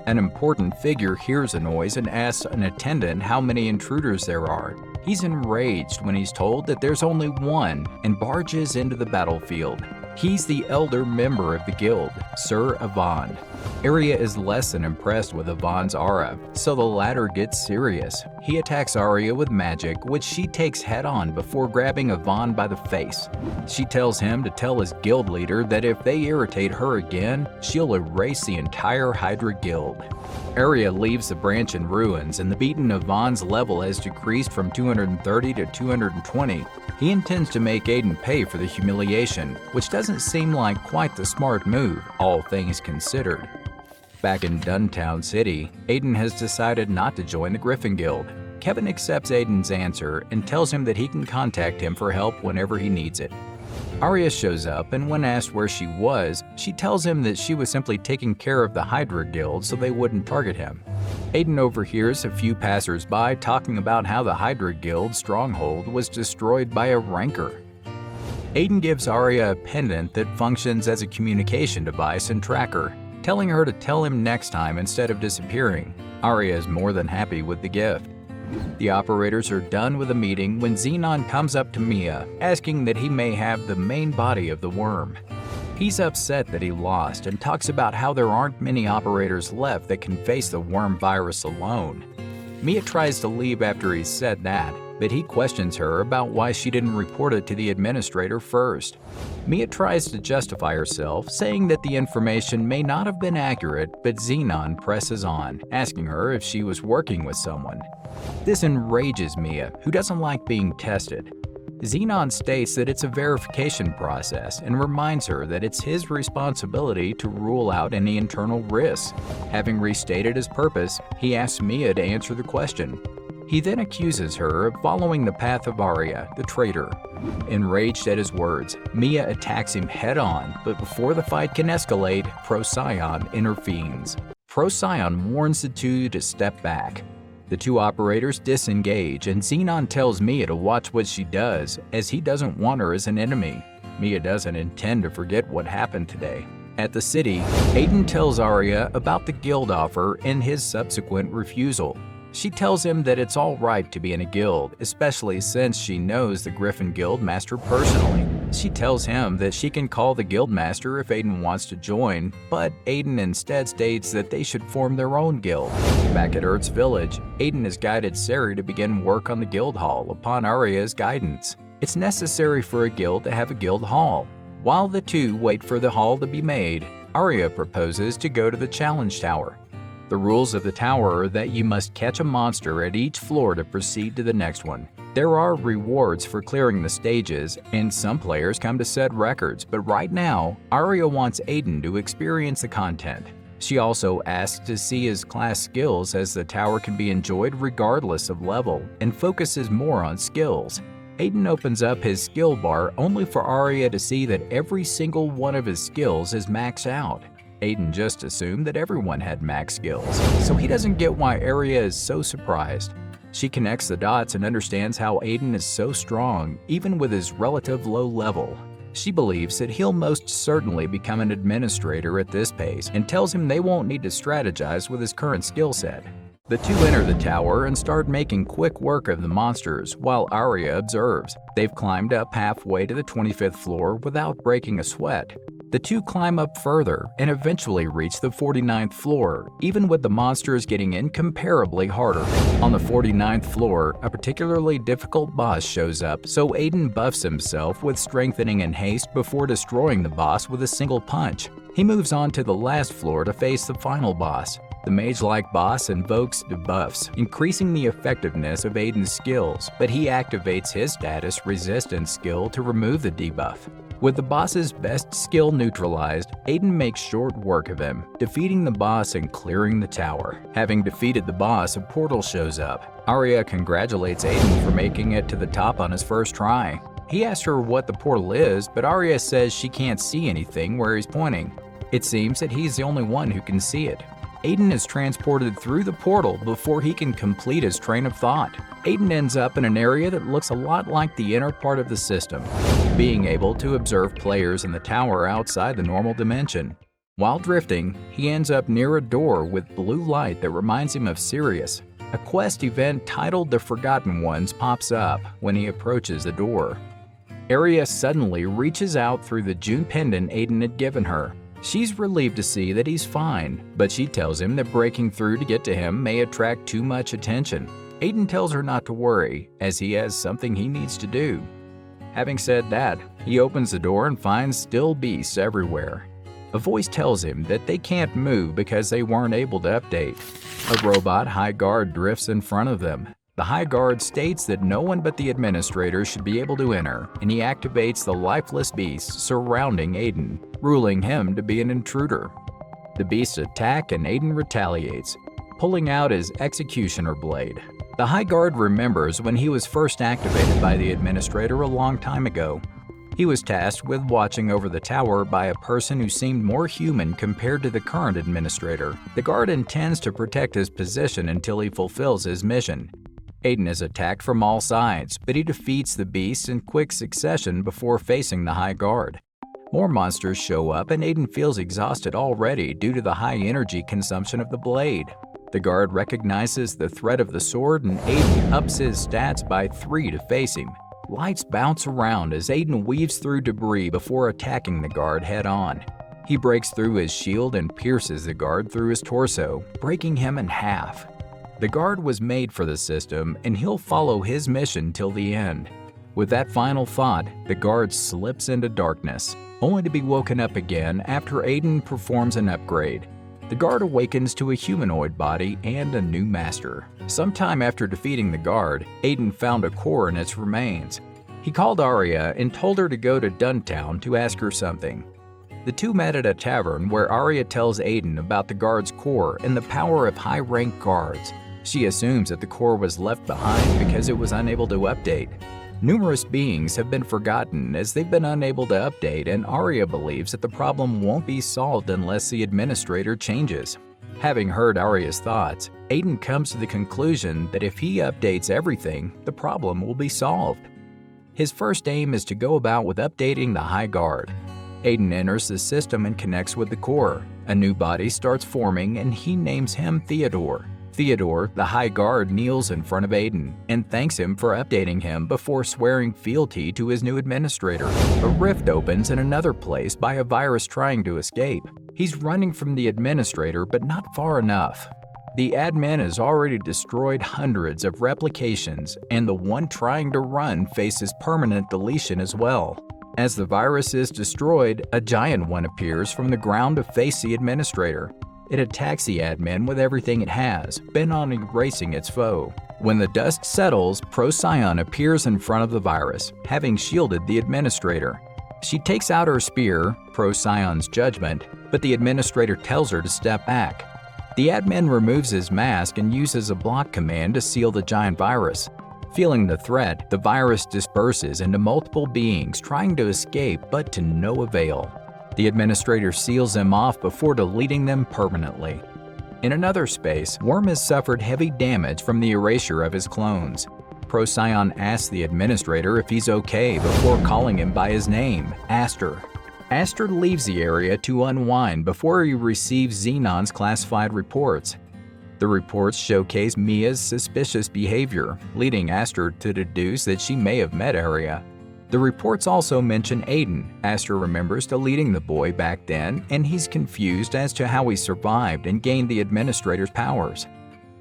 An important figure hears the noise and asks an attendant how many intruders there are. He's enraged when he's told that there's only one and barges into the battlefield. He's the elder member of the guild, Sir Yvonne. Arya is less than impressed with Yvonne's aura, so the latter gets serious. He attacks Arya with magic, which she takes head-on before grabbing Yvonne by the face. She tells him to tell his guild leader that if they irritate her again, she'll erase the entire Hydra Guild. Arya leaves the branch in ruins, and the beaten Yvonne's level has decreased from 230 to 220. He intends to make Aiden pay for the humiliation, which doesn't seem like quite the smart move, all things considered. Back in Duntown City, Aiden has decided not to join the Griffin Guild. Kevin accepts Aiden's answer and tells him that he can contact him for help whenever he needs it. Arya shows up, and when asked where she was, she tells him that she was simply taking care of the Hydra Guild so they wouldn't target him. Aiden overhears a few passers-by talking about how the Hydra Guild stronghold was destroyed by a rancor. Aiden gives Arya a pendant that functions as a communication device and tracker, telling her to tell him next time instead of disappearing. Arya is more than happy with the gift. The operators are done with the meeting when Xenon comes up to Mia, asking that he may have the main body of the worm. He's upset that he lost and talks about how there aren't many operators left that can face the worm virus alone. Mia tries to leave after he said that, but he questions her about why she didn't report it to the administrator first. Mia tries to justify herself, saying that the information may not have been accurate, but Xenon presses on, asking her if she was working with someone. This enrages Mia, who doesn't like being tested. Xenon states that it's a verification process and reminds her that it's his responsibility to rule out any internal risks. Having restated his purpose, he asks Mia to answer the question. He then accuses her of following the path of Arya, the traitor. Enraged at his words, Mia attacks him head-on, but before the fight can escalate, Procyon intervenes. Procyon warns the two to step back. The two operators disengage, and Xenon tells Mia to watch what she does, as he doesn't want her as an enemy. Mia doesn't intend to forget what happened today. At the city, Aiden tells Arya about the guild offer and his subsequent refusal. She tells him that it's all right to be in a guild, especially since she knows the Griffin Guild Master personally. She tells him that she can call the guild master if Aiden wants to join, but Aiden instead states that they should form their own guild. Back at Earth's village, Aiden has guided Sari to begin work on the guild hall upon Arya's guidance. It's necessary for a guild to have a guild hall. While the two wait for the hall to be made, Arya proposes to go to the challenge tower. The rules of the tower are that you must catch a monster at each floor to proceed to the next one. There are rewards for clearing the stages, and some players come to set records, but right now, Arya wants Aiden to experience the content. She also asks to see his class skills, as the tower can be enjoyed regardless of level, and focuses more on skills. Aiden opens up his skill bar only for Arya to see that every single one of his skills is maxed out. Aiden just assumed that everyone had max skills, so he doesn't get why Arya is so surprised. She connects the dots and understands how Aiden is so strong, even with his relative low level. She believes that he'll most certainly become an administrator at this pace and tells him they won't need to strategize with his current skill set. The two enter the tower and start making quick work of the monsters while Arya observes. They've climbed up halfway to the 25th floor without breaking a sweat. The two climb up further and eventually reach the 49th floor, even with the monsters getting incomparably harder. On the 49th floor, a particularly difficult boss shows up, so Aiden buffs himself with strengthening and haste before destroying the boss with a single punch. He moves on to the last floor to face the final boss. The mage-like boss invokes debuffs, increasing the effectiveness of Aiden's skills, but he activates his status resistance skill to remove the debuff. With the boss's best skill neutralized, Aiden makes short work of him, defeating the boss and clearing the tower. Having defeated the boss, a portal shows up. Arya congratulates Aiden for making it to the top on his first try. He asks her what the portal is, but Arya says she can't see anything where he's pointing. It seems that he's the only one who can see it. Aiden is transported through the portal before he can complete his train of thought. Aiden ends up in an area that looks a lot like the inner part of the system, being able to observe players in the tower outside the normal dimension. While drifting, he ends up near a door with blue light that reminds him of Sirius. A quest event titled The Forgotten Ones pops up when he approaches the door. Arya suddenly reaches out through the June pendant Aiden had given her. She's relieved to see that he's fine, but she tells him that breaking through to get to him may attract too much attention. Aiden tells her not to worry, as he has something he needs to do. Having said that, he opens the door and finds still beasts everywhere. A voice tells him that they can't move because they weren't able to update. A robot high guard drifts in front of them. The high guard states that no one but the administrator should be able to enter, and he activates the lifeless beasts surrounding Aiden, ruling him to be an intruder. The beasts attack and Aiden retaliates, pulling out his executioner blade. The high guard remembers when he was first activated by the administrator a long time ago. He was tasked with watching over the tower by a person who seemed more human compared to the current administrator. The guard intends to protect his position until he fulfills his mission. Aiden is attacked from all sides, but he defeats the beasts in quick succession before facing the high guard. More monsters show up and Aiden feels exhausted already due to the high energy consumption of the blade. The guard recognizes the threat of the sword and Aiden ups his stats by 3 to face him. Lights bounce around as Aiden weaves through debris before attacking the guard head-on. He breaks through his shield and pierces the guard through his torso, breaking him in half. The guard was made for the system, and he'll follow his mission till the end. With that final thought, the guard slips into darkness, only to be woken up again after Aiden performs an upgrade. The guard awakens to a humanoid body and a new master. Sometime after defeating the guard, Aiden found a core in its remains. He called Arya and told her to go to Duntown to ask her something. The two met at a tavern where Arya tells Aiden about the guard's core and the power of high-ranked guards. She assumes that the core was left behind because it was unable to update. Numerous beings have been forgotten as they've been unable to update, and Arya believes that the problem won't be solved unless the administrator changes. Having heard Arya's thoughts, Aiden comes to the conclusion that if he updates everything, the problem will be solved. His first aim is to go about with updating the High Guard. Aiden enters the system and connects with the core. A new body starts forming, and he names him Theodore. Theodore, the High Guard, kneels in front of Aiden and thanks him for updating him before swearing fealty to his new administrator. A rift opens in another place by a virus trying to escape. He's running from the administrator, but not far enough. The admin has already destroyed hundreds of replications, and the one trying to run faces permanent deletion as well. As the virus is destroyed, a giant one appears from the ground to face the administrator. It attacks the admin with everything it has, bent on erasing its foe. When the dust settles, Procyon appears in front of the virus, having shielded the administrator. She takes out her spear, Procyon's judgment, but the administrator tells her to step back. The admin removes his mask and uses a block command to seal the giant virus. Feeling the threat, the virus disperses into multiple beings trying to escape, but to no avail. The administrator seals them off before deleting them permanently. In another space, Worm has suffered heavy damage from the erasure of his clones. Procyon asks the administrator if he's okay before calling him by his name, Aster. Aster leaves the area to unwind before he receives Xenon's classified reports. The reports showcase Mia's suspicious behavior, leading Aster to deduce that she may have met Arya. The reports also mention Aiden. Aster remembers deleting the boy back then, and he's confused as to how he survived and gained the administrator's powers.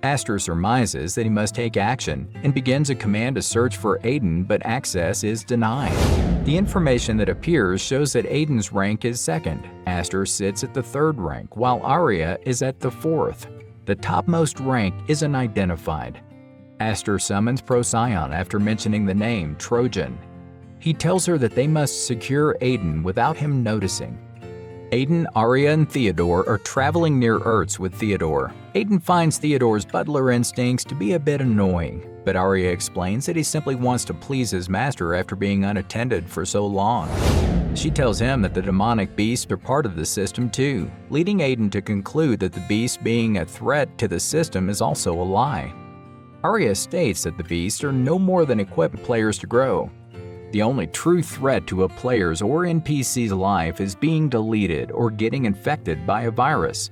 Aster surmises that he must take action and begins a command to search for Aiden, but access is denied. The information that appears shows that Aiden's rank is 2nd. Aster sits at the 3rd rank, while Arya is at the 4th. The topmost rank isn't identified. Aster summons Procyon after mentioning the name Trojan. He tells her that they must secure Aiden without him noticing. Aiden, Arya, and Theodore are traveling near Ertz with Theodore. Aiden finds Theodore's butler instincts to be a bit annoying, but Arya explains that he simply wants to please his master after being unattended for so long. She tells him that the demonic beasts are part of the system too, leading Aiden to conclude that the beasts being a threat to the system is also a lie. Arya states that the beasts are no more than equipped players to grow. The only true threat to a player's or NPC's life is being deleted or getting infected by a virus.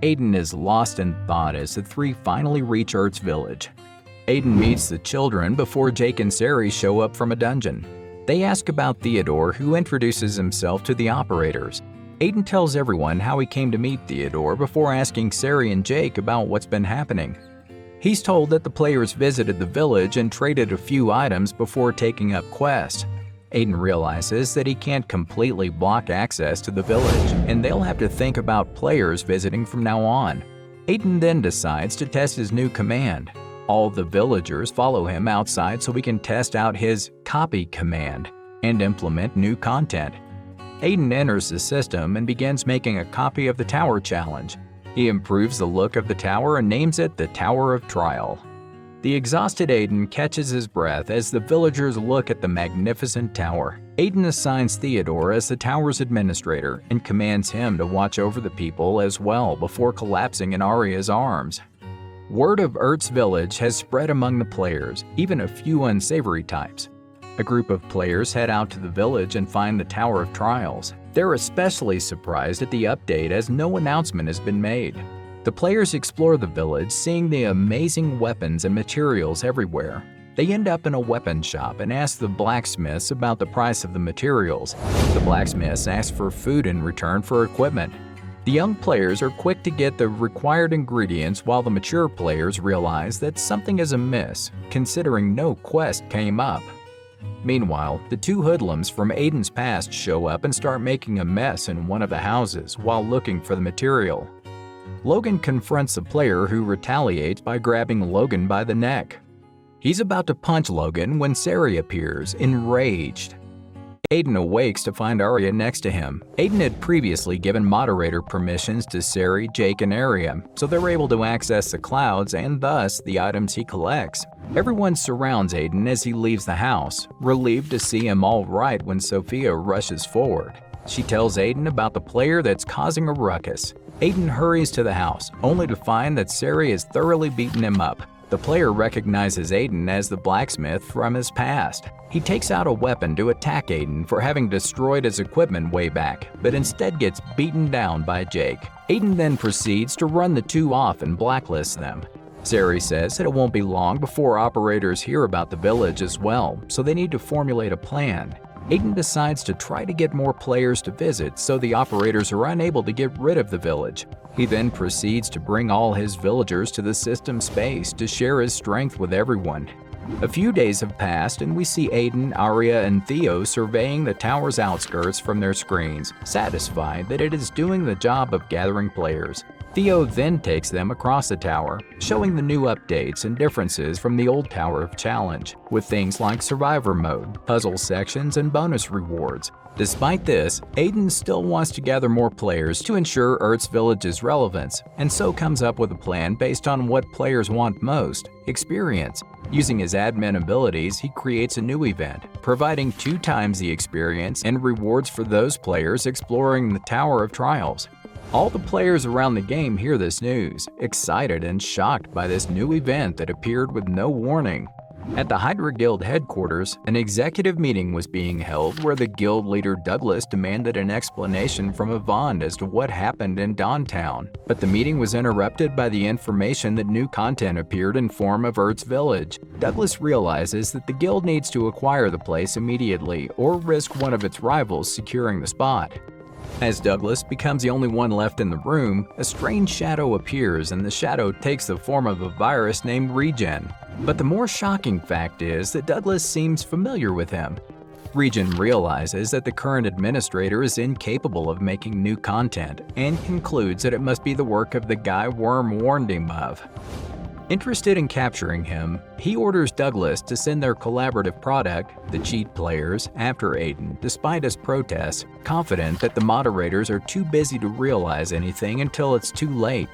Aiden is lost in thought as the three finally reach Ertz village. Aiden meets the children before Jake and Sari show up from a dungeon. They ask about Theodore, who introduces himself to the operators. Aiden tells everyone how he came to meet Theodore before asking Sari and Jake about what's been happening. He's told that the players visited the village and traded a few items before taking up quests. Aiden realizes that he can't completely block access to the village, and they'll have to think about players visiting from now on. Aiden then decides to test his new command. All the villagers follow him outside so he can test out his copy command and implement new content. Aiden enters the system and begins making a copy of the tower challenge. He improves the look of the tower and names it the Tower of Trial. The exhausted Aiden catches his breath as the villagers look at the magnificent tower. Aiden assigns Theodore as the tower's administrator and commands him to watch over the people as well before collapsing in Arya's arms. Word of Ertz village has spread among the players, even a few unsavory types. A group of players head out to the village and find the Tower of Trials. They're especially surprised at the update as no announcement has been made. The players explore the village, seeing the amazing weapons and materials everywhere. They end up in a weapon shop and ask the blacksmiths about the price of the materials. The blacksmiths ask for food in return for equipment. The young players are quick to get the required ingredients while the mature players realize that something is amiss, considering no quest came up. Meanwhile, the two hoodlums from Aiden's past show up and start making a mess in one of the houses while looking for the material. Logan confronts the player who retaliates by grabbing Logan by the neck. He's about to punch Logan when Sari appears, enraged. Aiden awakes to find Arya next to him. Aiden had previously given moderator permissions to Sari, Jake, and Arya, so they're able to access the clouds and thus the items he collects. Everyone surrounds Aiden as he leaves the house, relieved to see him all right when Sophia rushes forward. She tells Aiden about the player that's causing a ruckus. Aiden hurries to the house, only to find that Sari has thoroughly beaten him up. The player recognizes Aiden as the blacksmith from his past. He takes out a weapon to attack Aiden for having destroyed his equipment way back, but instead gets beaten down by Jake. Aiden then proceeds to run the two off and blacklist them. Sari says that it won't be long before operators hear about the village as well, so they need to formulate a plan. Aiden decides to try to get more players to visit so the operators are unable to get rid of the village. He then proceeds to bring all his villagers to the system space to share his strength with everyone. A few days have passed and we see Aiden, Arya, and Theo surveying the tower's outskirts from their screens, satisfied that it is doing the job of gathering players. Theo then takes them across the tower, showing the new updates and differences from the old Tower of Challenge, with things like Survivor Mode, puzzle sections, and bonus rewards. Despite this, Aiden still wants to gather more players to ensure Earth's Village's relevance, and so comes up with a plan based on what players want most: experience. Using his admin abilities, he creates a new event, providing 2 times the experience and rewards for those players exploring the Tower of Trials. All the players around the game hear this news, excited and shocked by this new event that appeared with no warning. At the Hydra Guild headquarters, an executive meeting was being held where the guild leader Douglas demanded an explanation from Yvonne as to what happened in Dawntown. But the meeting was interrupted by the information that new content appeared in form of Earth's Village. Douglas realizes that the guild needs to acquire the place immediately or risk one of its rivals securing the spot. As Douglas becomes the only one left in the room, a strange shadow appears and the shadow takes the form of a virus named Regen. But the more shocking fact is that Douglas seems familiar with him. Regen realizes that the current administrator is incapable of making new content and concludes that it must be the work of the guy Worm warned him of. Interested in capturing him, he orders Douglas to send their collaborative product, the Cheat Players, after Aiden, despite his protests, confident that the moderators are too busy to realize anything until it's too late.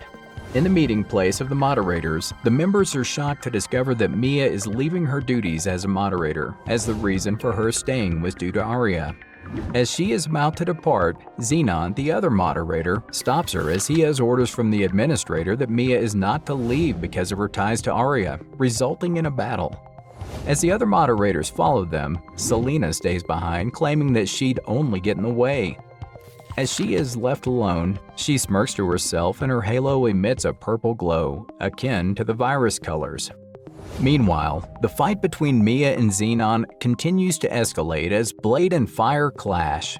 In the meeting place of the moderators, the members are shocked to discover that Mia is leaving her duties as a moderator, as the reason for her staying was due to Arya. As she is about to depart, Xenon, the other moderator, stops her as he has orders from the administrator that Mia is not to leave because of her ties to Arya, resulting in a battle. As the other moderators follow them, Selena stays behind, claiming that she'd only get in the way. As she is left alone, she smirks to herself and her halo emits a purple glow, akin to the virus colors. Meanwhile, the fight between Mia and Xenon continues to escalate as blade and fire clash.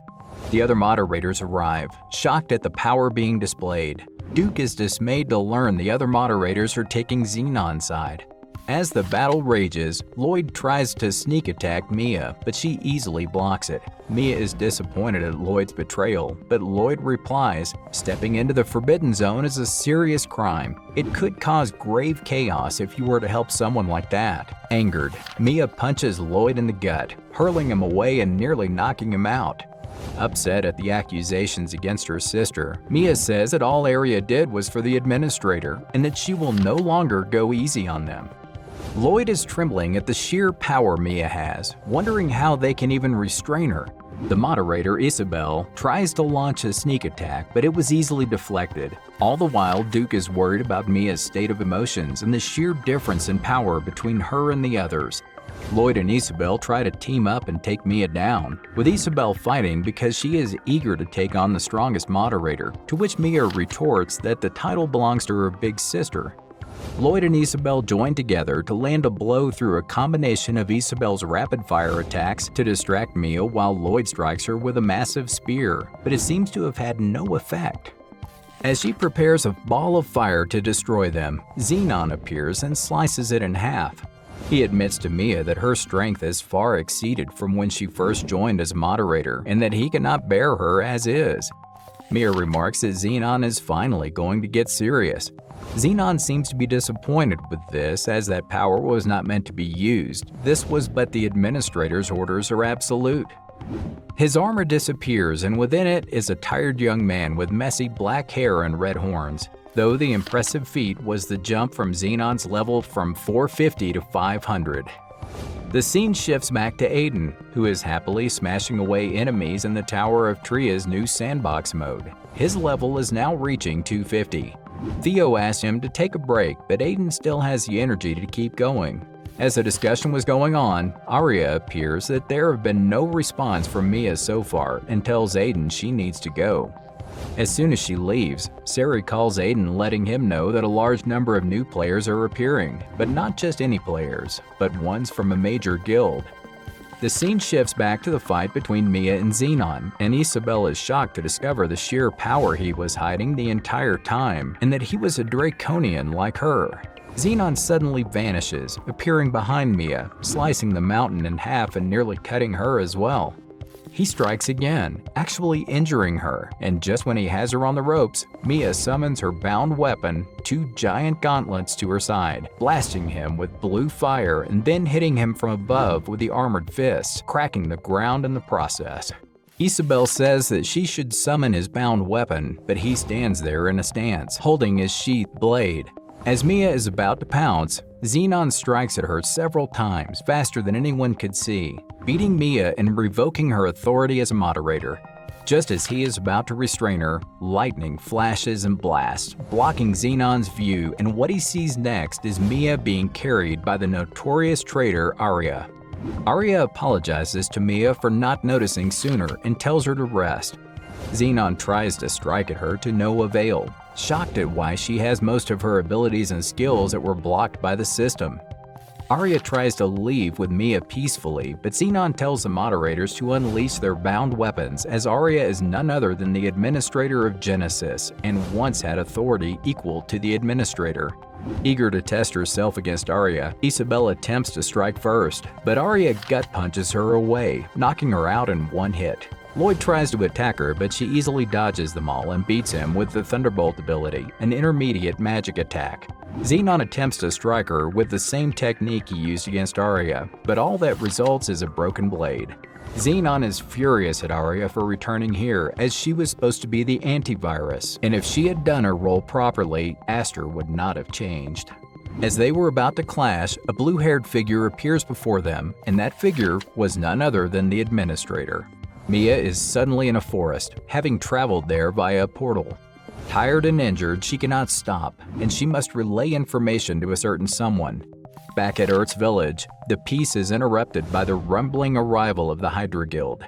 The other moderators arrive, shocked at the power being displayed. Duke is dismayed to learn the other moderators are taking Xenon's side. As the battle rages, Lloyd tries to sneak attack Mia, but she easily blocks it. Mia is disappointed at Lloyd's betrayal, but Lloyd replies, "Stepping into the Forbidden Zone is a serious crime. It could cause grave chaos if you were to help someone like that." Angered, Mia punches Lloyd in the gut, hurling him away and nearly knocking him out. Upset at the accusations against her sister, Mia says that all Arya did was for the administrator and that she will no longer go easy on them. Lloyd is trembling at the sheer power Mia has, wondering how they can even restrain her. The moderator, Isabel, tries to launch a sneak attack, but it was easily deflected. All the while, Duke is worried about Mia's state of emotions and the sheer difference in power between her and the others. Lloyd and Isabel try to team up and take Mia down, with Isabel fighting because she is eager to take on the strongest moderator, to which Mia retorts that the title belongs to her big sister. Lloyd and Isabel join together to land a blow through a combination of Isabel's rapid-fire attacks to distract Mia while Lloyd strikes her with a massive spear, but it seems to have had no effect. As she prepares a ball of fire to destroy them, Xenon appears and slices it in half. He admits to Mia that her strength has far exceeded from when she first joined as moderator and that he cannot bear her as is. Mia remarks that Xenon is finally going to get serious. Xenon seems to be disappointed with this, as that power was not meant to be used. This was but the administrator's orders are absolute. His armor disappears, and within it is a tired young man with messy black hair and red horns. Though the impressive feat was the jump from Xenon's level from 450 to 500. The scene shifts back to Aiden, who is happily smashing away enemies in the Tower of Tria's new sandbox mode. His level is now reaching 250. Theo asks him to take a break, but Aiden still has the energy to keep going. As the discussion was going on, Arya appears that there have been no response from Mia so far and tells Aiden she needs to go. As soon as she leaves, Sari calls Aiden, letting him know that a large number of new players are appearing, but not just any players, but ones from a major guild. The scene shifts back to the fight between Mia and Xenon, and Isabel is shocked to discover the sheer power he was hiding the entire time, and that he was a Draconian like her. Xenon suddenly vanishes, appearing behind Mia, slicing the mountain in half and nearly cutting her as well. He strikes again, actually injuring her, and just when he has her on the ropes, Mia summons her bound weapon, 2 giant gauntlets to her side, blasting him with blue fire and then hitting him from above with the armored fists, cracking the ground in the process. Isabel says that she should summon his bound weapon, but he stands there in a stance, holding his sheathed blade. As Mia is about to pounce, Xenon strikes at her several times, faster than anyone could see, beating Mia and revoking her authority as a moderator. Just as he is about to restrain her, lightning flashes and blasts, blocking Xenon's view, and what he sees next is Mia being carried by the notorious traitor Arya. Arya apologizes to Mia for not noticing sooner and tells her to rest. Xenon tries to strike at her to no avail, shocked at why she has most of her abilities and skills that were blocked by the system. Arya tries to leave with Mia peacefully, but Xenon tells the moderators to unleash their bound weapons, as Arya is none other than the administrator of Genesis and once had authority equal to the administrator. Eager to test herself against Arya, Isabel attempts to strike first, but Arya gut punches her away, knocking her out in one hit. Lloyd tries to attack her, but she easily dodges them all and beats him with the Thunderbolt ability, an intermediate magic attack. Xenon attempts to strike her with the same technique he used against Arya, but all that results is a broken blade. Xenon is furious at Arya for returning here, as she was supposed to be the antivirus, and if she had done her role properly, Aster would not have changed. As they were about to clash, a blue-haired figure appears before them, and that figure was none other than the administrator. Mia is suddenly in a forest, having traveled there via a portal. Tired and injured, she cannot stop, and she must relay information to a certain someone. Back at Earth's village, the peace is interrupted by the rumbling arrival of the Hydra Guild.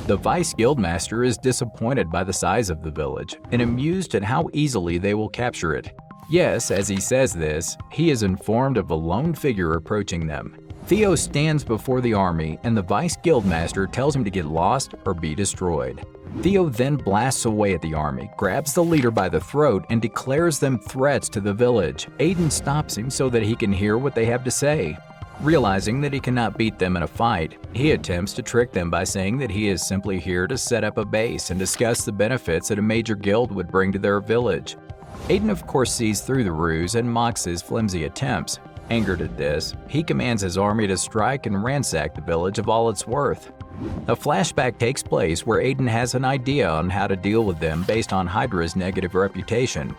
The Vice Guildmaster is disappointed by the size of the village, and amused at how easily they will capture it. Yes, as he says this, he is informed of a lone figure approaching them. Theo stands before the army, and the Vice Guildmaster tells him to get lost or be destroyed. Theo then blasts away at the army, grabs the leader by the throat, and declares them threats to the village. Aiden stops him so that he can hear what they have to say. Realizing that he cannot beat them in a fight, he attempts to trick them by saying that he is simply here to set up a base and discuss the benefits that a major guild would bring to their village. Aiden of course sees through the ruse and mocks his flimsy attempts. Angered at this, he commands his army to strike and ransack the village of all it's worth. A flashback takes place where Aiden has an idea on how to deal with them based on Hydra's negative reputation.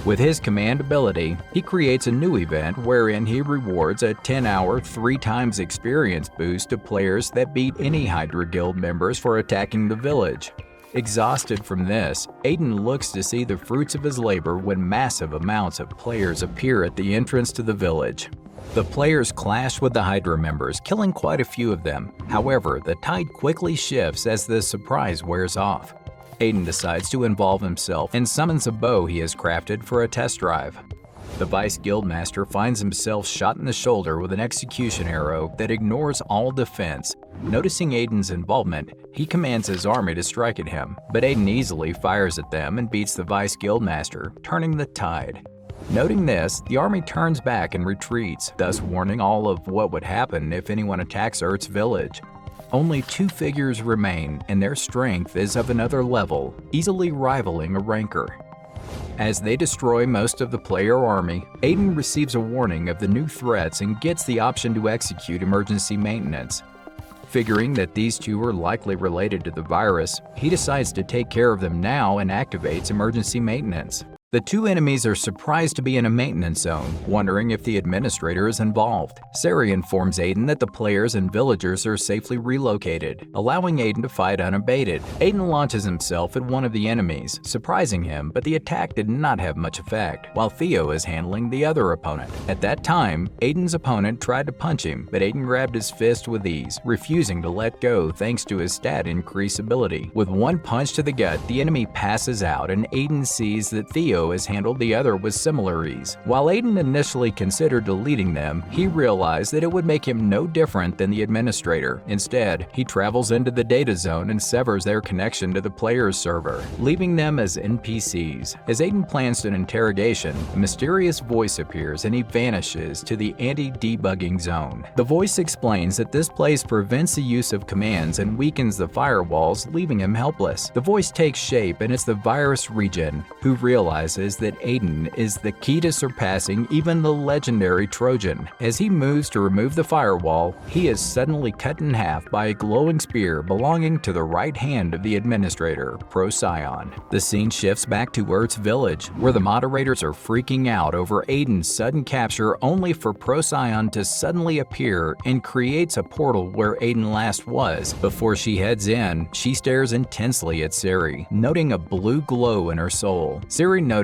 With his command ability, he creates a new event wherein he rewards a 10-hour, 3 times experience boost to players that beat any Hydra Guild members for attacking the village. Exhausted from this, Aiden looks to see the fruits of his labor when massive amounts of players appear at the entrance to the village. The players clash with the Hydra members, killing quite a few of them. However, the tide quickly shifts as the surprise wears off. Aiden decides to involve himself and summons a bow he has crafted for a test drive. The Vice Guildmaster finds himself shot in the shoulder with an execution arrow that ignores all defense. Noticing Aiden's involvement, he commands his army to strike at him, but Aiden easily fires at them and beats the Vice Guildmaster, turning the tide. Noting this, the army turns back and retreats, thus warning all of what would happen if anyone attacks Earth's village. Only 2 figures remain, and their strength is of another level, easily rivaling a Ranker. As they destroy most of the player army, Aiden receives a warning of the new threats and gets the option to execute emergency maintenance. Figuring that these 2 are likely related to the virus, he decides to take care of them now and activates emergency maintenance. The 2 enemies are surprised to be in a maintenance zone, wondering if the administrator is involved. Sari informs Aiden that the players and villagers are safely relocated, allowing Aiden to fight unabated. Aiden launches himself at one of the enemies, surprising him, but the attack did not have much effect, while Theo is handling the other opponent. At that time, Aiden's opponent tried to punch him, but Aiden grabbed his fist with ease, refusing to let go thanks to his stat increase ability. With one punch to the gut, the enemy passes out, and Aiden sees that Theo has handled the other with similar ease. While Aiden initially considered deleting them, he realized that it would make him no different than the administrator. Instead, he travels into the data zone and severs their connection to the player's server, leaving them as NPCs. As Aiden plans an interrogation, a mysterious voice appears and he vanishes to the anti-debugging zone. The voice explains that this place prevents the use of commands and weakens the firewalls, leaving him helpless. The voice takes shape and it's the virus Regen, who realizes that Aiden is the key to surpassing even the legendary Trojan. As he moves to remove the firewall, he is suddenly cut in half by a glowing spear belonging to the right hand of the administrator, Procyon. The scene shifts back to Earth's village, where the moderators are freaking out over Aiden's sudden capture, only for Procyon to suddenly appear and creates a portal where Aiden last was. Before she heads in, she stares intensely at Sari, noting a blue glow in her soul. Sari notices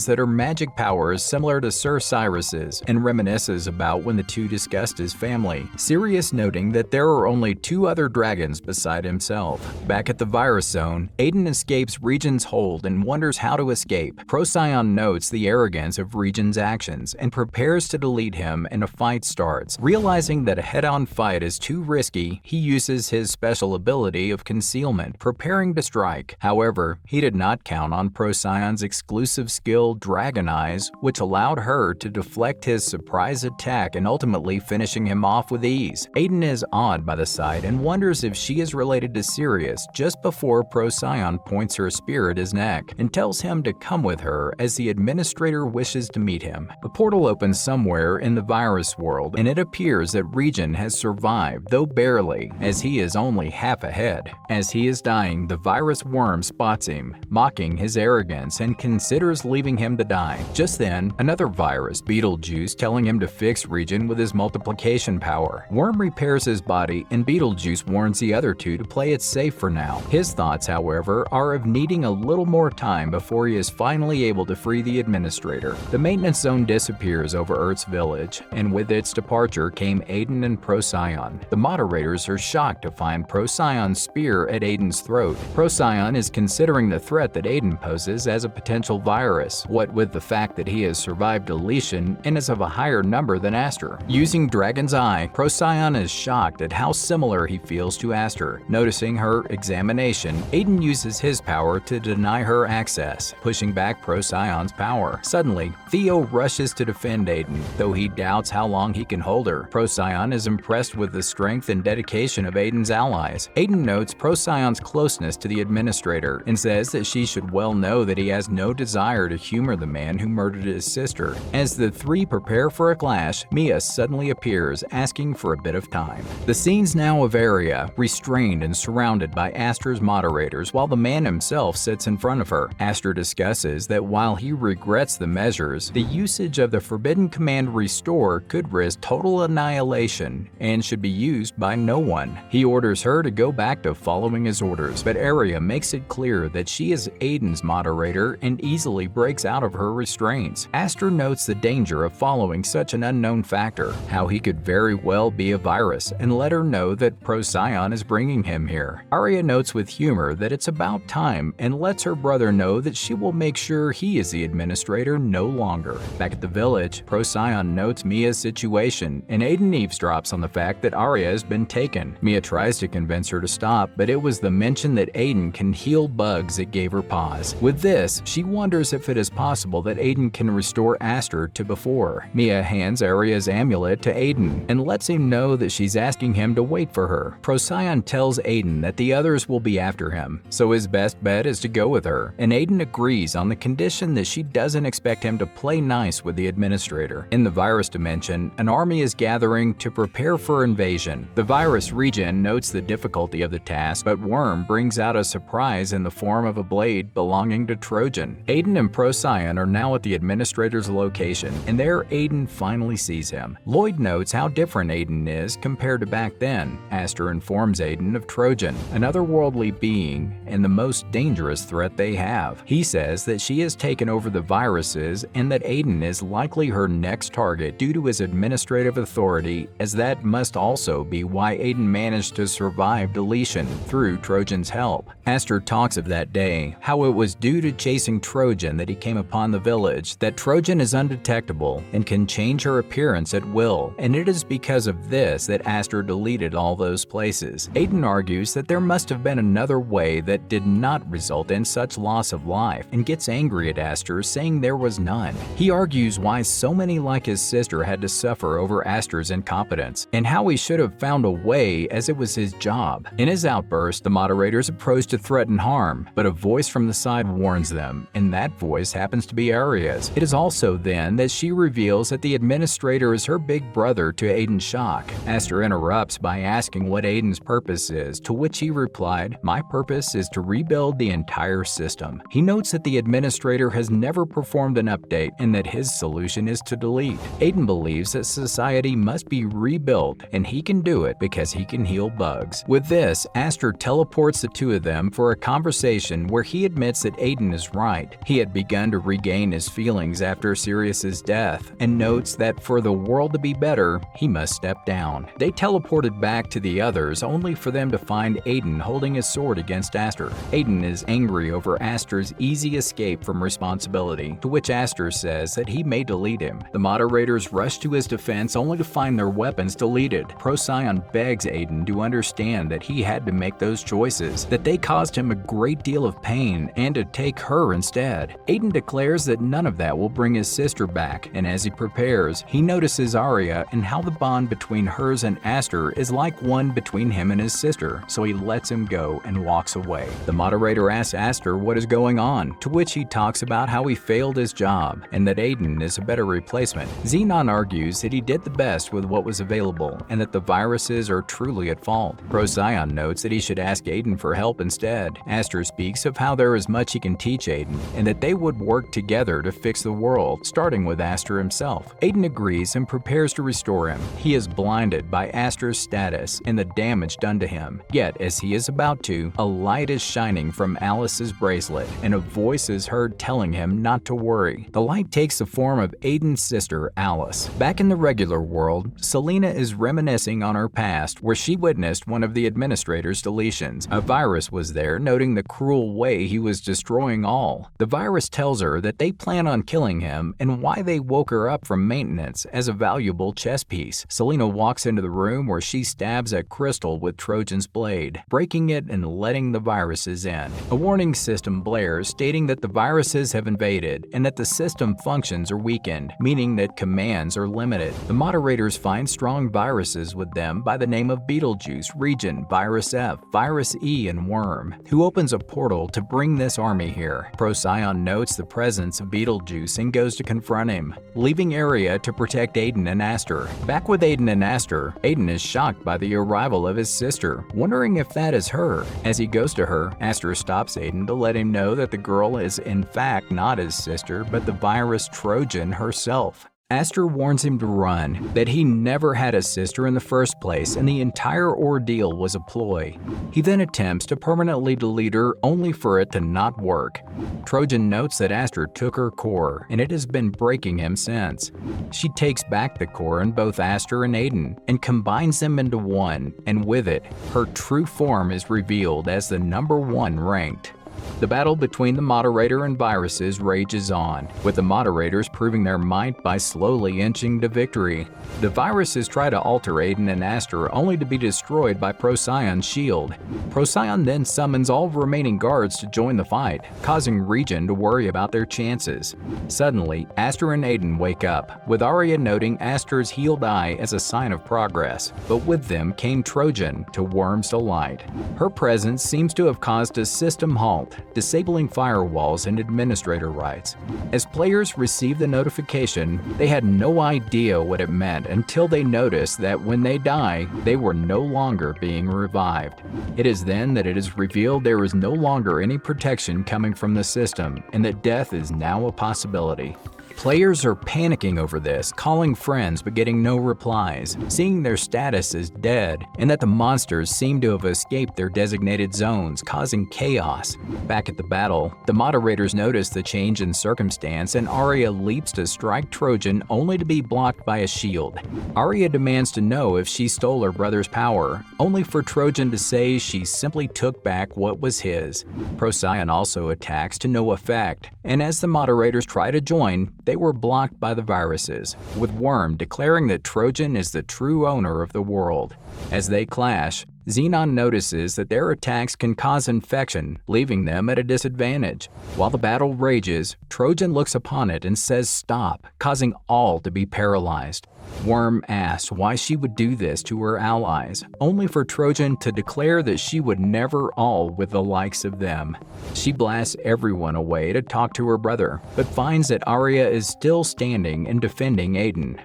that her magic power is similar to Sir Cyrus's and reminisces about when the 2 discussed his family, Sirius noting that there are only 2 other dragons beside himself. Back at the virus zone, Aiden escapes Regen's hold and wonders how to escape. Procyon notes the arrogance of Regen's actions and prepares to delete him, and a fight starts. Realizing that a head-on fight is too risky, he uses his special ability of concealment, preparing to strike. However, he did not count on Procyon's exclusive skill Dragon Eyes, which allowed her to deflect his surprise attack and ultimately finishing him off with ease. Aiden is awed by the sight and wonders if she is related to Sirius just before Procyon points her spear at his neck and tells him to come with her as the administrator wishes to meet him. A portal opens somewhere in the virus world, and it appears that Regen has survived, though barely, as he is only half ahead. As he is dying, the virus worm spots him, mocking his arrogance and considers leaving him to die. Just then, another virus, Beetlejuice, telling him to fix Regen with his multiplication power. Worm repairs his body, and Beetlejuice warns the other 2 to play it safe for now. His thoughts, however, are of needing a little more time before he is finally able to free the administrator. The maintenance zone disappears over Earth's village, and with its departure came Aiden and Procyon. The moderators are shocked to find Procyon's spear at Aiden's throat. Procyon is considering the threat that Aiden poses as a potential virus, what with the fact that he has survived deletion and is of a higher number than Aster. Using Dragon's Eye, Procyon is shocked at how similar he feels to Aster. Noticing her examination, Aiden uses his power to deny her access, pushing back Procyon's power. Suddenly, Theo rushes to defend Aiden, though he doubts how long he can hold her. Procyon is impressed with the strength and dedication of Aiden's allies. Aiden notes Procyon's closeness to the administrator and says that she should well know that he has no desire to humor the man who murdered his sister. As the 3 prepare for a clash, Mia suddenly appears, asking for a bit of time. The scene's now of Aria, restrained and surrounded by Aster's moderators, while the man himself sits in front of her. Aster discusses that while he regrets the measures, the usage of the forbidden command Restore could risk total annihilation and should be used by no one. He orders her to go back to following his orders, but Aria makes it clear that she is Aiden's moderator and easily easily breaks out of her restraints. Aster notes the danger of following such an unknown factor, how he could very well be a virus, and let her know that Procyon is bringing him here. Arya notes with humor that it's about time and lets her brother know that she will make sure he is the administrator no longer. Back at the village, Procyon notes Mia's situation, and Aiden eavesdrops on the fact that Arya has been taken. Mia tries to convince her to stop, but it was the mention that Aiden can heal bugs that gave her pause. With this, she wonders if it is possible that Aiden can restore Aster to before. Mia hands Arya's amulet to Aiden and lets him know that she's asking him to wait for her. Procyon tells Aiden that the others will be after him, so his best bet is to go with her, and Aiden agrees on the condition that she doesn't expect him to play nice with the administrator. In the virus dimension, an army is gathering to prepare for invasion. The virus regen notes the difficulty of the task, but Worm brings out a surprise in the form of a blade belonging to Trojan. Aiden and Procyon are now at the administrator's location, and there Aiden finally sees him. Lloyd notes how different Aiden is compared to back then. Aster informs Aiden of Trojan, an otherworldly being and the most dangerous threat they have. He says that she has taken over the viruses and that Aiden is likely her next target due to his administrative authority, as that must also be why Aiden managed to survive deletion through Trojan's help. Aster talks of that day, how it was due to chasing Trojan that he came upon the village, that Trojan is undetectable and can change her appearance at will, and it is because of this that Aster deleted all those places. Aiden argues that there must have been another way that did not result in such loss of life, and gets angry at Aster, saying there was none. He argues why so many like his sister had to suffer over Aster's incompetence, and how he should have found a way as it was his job. In his outburst, the moderators approach to threaten harm, but a voice from the side warns them, and that voice happens to be Arya's. It is also then that she reveals that the administrator is her big brother, to Aiden's shock. Aster interrupts by asking what Aiden's purpose is, to which he replied, "My purpose is to rebuild the entire system." He notes that the administrator has never performed an update and that his solution is to delete. Aiden believes that society must be rebuilt, and he can do it because he can heal bugs. With this, Aster teleports the two of them for a conversation where he admits that Aiden is right. He had begun to regain his feelings after Sirius's death, and notes that for the world to be better, he must step down. They teleported back to the others only for them to find Aiden holding his sword against Aster. Aiden is angry over Aster's easy escape from responsibility, to which Aster says that he may delete him. The moderators rush to his defense only to find their weapons deleted. Procyon begs Aiden to understand that he had to make those choices, that they caused him a great deal of pain, and to take her instead. Aiden declares that none of that will bring his sister back, and as he prepares, he notices Arya and how the bond between hers and Aster is like one between him and his sister, so he lets him go and walks away. The moderator asks Aster what is going on, to which he talks about how he failed his job, and that Aiden is a better replacement. Xenon argues that he did the best with what was available, and that the viruses are truly at fault. Procyon notes that he should ask Aiden for help instead. Aster speaks of how there is much he can teach Aiden, and that they would work together to fix the world, starting with Aster himself. Aiden agrees and prepares to restore him. He is blinded by Aster's status and the damage done to him. Yet, as he is about to, a light is shining from Alice's bracelet, and a voice is heard telling him not to worry. The light takes the form of Aiden's sister, Alice. Back in the regular world, Selena is reminiscing on her past, where she witnessed one of the administrator's deletions. A virus was there, noting the cruel way he was destroying all. The virus tells her that they plan on killing him and why they woke her up from maintenance as a valuable chess piece. Selena walks into the room where she stabs a crystal with Trojan's blade, breaking it and letting the viruses in. A warning system blares, stating that the viruses have invaded and that the system functions are weakened, meaning that commands are limited. The moderators find strong viruses with them by the name of Beetlejuice, Regen, Virus F, Virus E, and Worm, who opens a portal to bring this army here. Procyon notes the presence of Beetlejuice and goes to confront him, leaving Arya to protect Aiden and Aster. Back with Aiden and Aster, Aiden is shocked by the arrival of his sister, wondering if that is her. As he goes to her, Aster stops Aiden to let him know that the girl is in fact not his sister, but the virus Trojan herself. Aster warns him to run, that he never had a sister in the first place and the entire ordeal was a ploy. He then attempts to permanently delete her only for it to not work. Trojan notes that Aster took her core and it has been breaking him since. She takes back the core in both Aster and Aiden and combines them into one, and with it, her true form is revealed as the #1 ranked. The battle between the Moderator and viruses rages on, with the Moderators proving their might by slowly inching to victory. The viruses try to alter Aiden and Aster only to be destroyed by Procyon's shield. Procyon then summons all remaining guards to join the fight, causing Regen to worry about their chances. Suddenly, Aster and Aiden wake up, with Arya noting Aster's healed eye as a sign of progress, but with them came Trojan to Worm's delight. Her presence seems to have caused a system halt, disabling firewalls and administrator rights. As players received the notification, they had no idea what it meant until they noticed that when they die, they were no longer being revived. It is then that it is revealed there is no longer any protection coming from the system and that death is now a possibility. Players are panicking over this, calling friends but getting no replies, seeing their status as dead, and that the monsters seem to have escaped their designated zones, causing chaos. Back at the battle, the Moderators notice the change in circumstance and Arya leaps to strike Trojan only to be blocked by a shield. Arya demands to know if she stole her brother's power, only for Trojan to say she simply took back what was his. Procyon also attacks to no effect, and as the Moderators try to join, they were blocked by the viruses, with Worm declaring that Trojan is the true owner of the world. As they clash, Xenon notices that their attacks can cause infection, leaving them at a disadvantage. While the battle rages, Trojan looks upon it and says stop, causing all to be paralyzed. Worm asks why she would do this to her allies, only for Trojan to declare that she would never all with the likes of them. She blasts everyone away to talk to her brother, but finds that Arya is still standing and defending Aiden.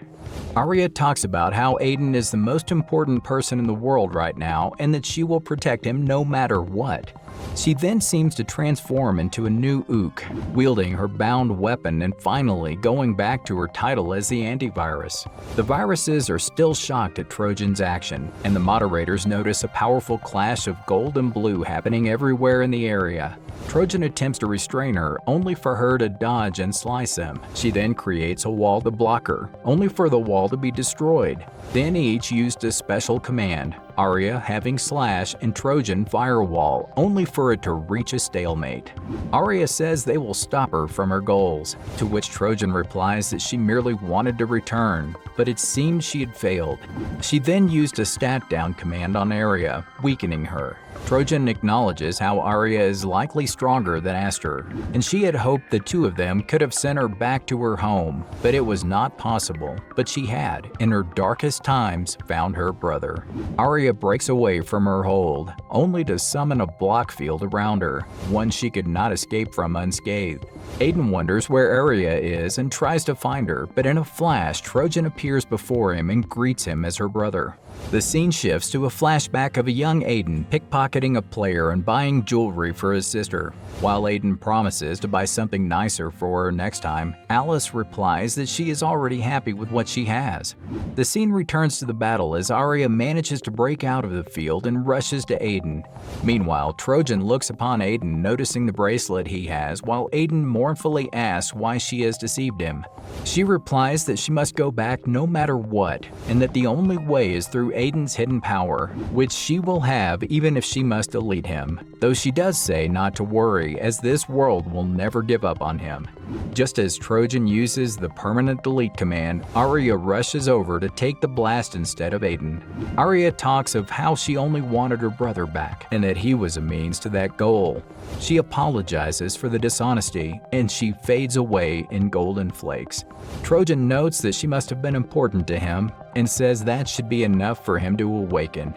Arya talks about how Aiden is the most important person in the world right now and that she will protect him no matter what. She then seems to transform into a new Ook, wielding her bound weapon and finally going back to her title as the antivirus. The viruses are still shocked at Trojan's action, and the Moderators notice a powerful clash of gold and blue happening everywhere in the area. Trojan attempts to restrain her, only for her to dodge and slice him. She then creates a wall to block her, only for the wall to be destroyed. Then each used a special command, Arya having Slash and Trojan Firewall, only for it to reach a stalemate. Arya says they will stop her from her goals, to which Trojan replies that she merely wanted to return, but it seemed she had failed. She then used a stat down command on Arya, weakening her. Trojan acknowledges how Arya is likely stronger than Aster, and she had hoped the two of them could have sent her back to her home, but it was not possible. But she had, in her darkest times, found her brother. Arya breaks away from her hold, only to summon a block field around her, one she could not escape from unscathed. Aiden wonders where Arya is and tries to find her, but in a flash, Trojan appears before him and greets him as her brother. The scene shifts to a flashback of a young Aiden pickpocketing a player and buying jewelry for his sister. While Aiden promises to buy something nicer for her next time, Alice replies that she is already happy with what she has. The scene returns to the battle as Arya manages to break out of the field and rushes to Aiden. Meanwhile, Trojan looks upon Aiden, noticing the bracelet he has, while Aiden mournfully asks why she has deceived him. She replies that she must go back no matter what, and that the only way is through Aiden's hidden power, which she will have even if she must delete him, though she does say not to worry as this world will never give up on him. Just as Trojan uses the permanent delete command, Arya rushes over to take the blast instead of Aiden. Arya talks of how she only wanted her brother back, and that he was a means to that goal. She apologizes for the dishonesty, and she fades away in golden flakes. Trojan notes that she must have been important to him, and says that should be enough for him to awaken.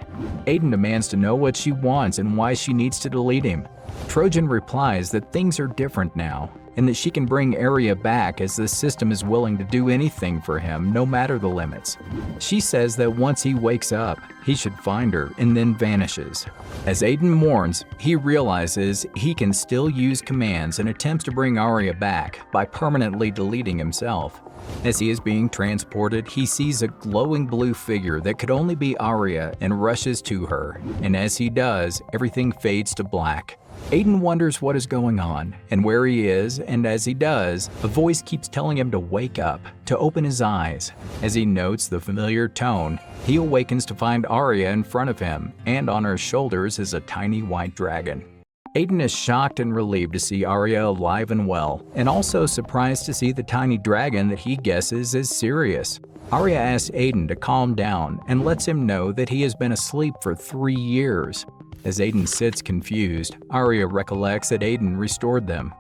Aiden demands to know what she wants and why she needs to delete him. Trojan replies that things are different now, and that she can bring Arya back as the system is willing to do anything for him, no matter the limits. She says that once he wakes up, he should find her and then vanishes. As Aiden mourns, he realizes he can still use commands and attempts to bring Arya back by permanently deleting himself. As he is being transported, he sees a glowing blue figure that could only be Arya and rushes to her, and as he does, everything fades to black. Aiden wonders what is going on and where he is, and as he does, a voice keeps telling him to wake up, to open his eyes. As he notes the familiar tone, he awakens to find Arya in front of him, and on her shoulders is a tiny white dragon. Aiden is shocked and relieved to see Arya alive and well, and also surprised to see the tiny dragon that he guesses is Sirius. Arya asks Aiden to calm down and lets him know that he has been asleep for 3 years. As Aiden sits confused, Arya recollects that Aiden restored them.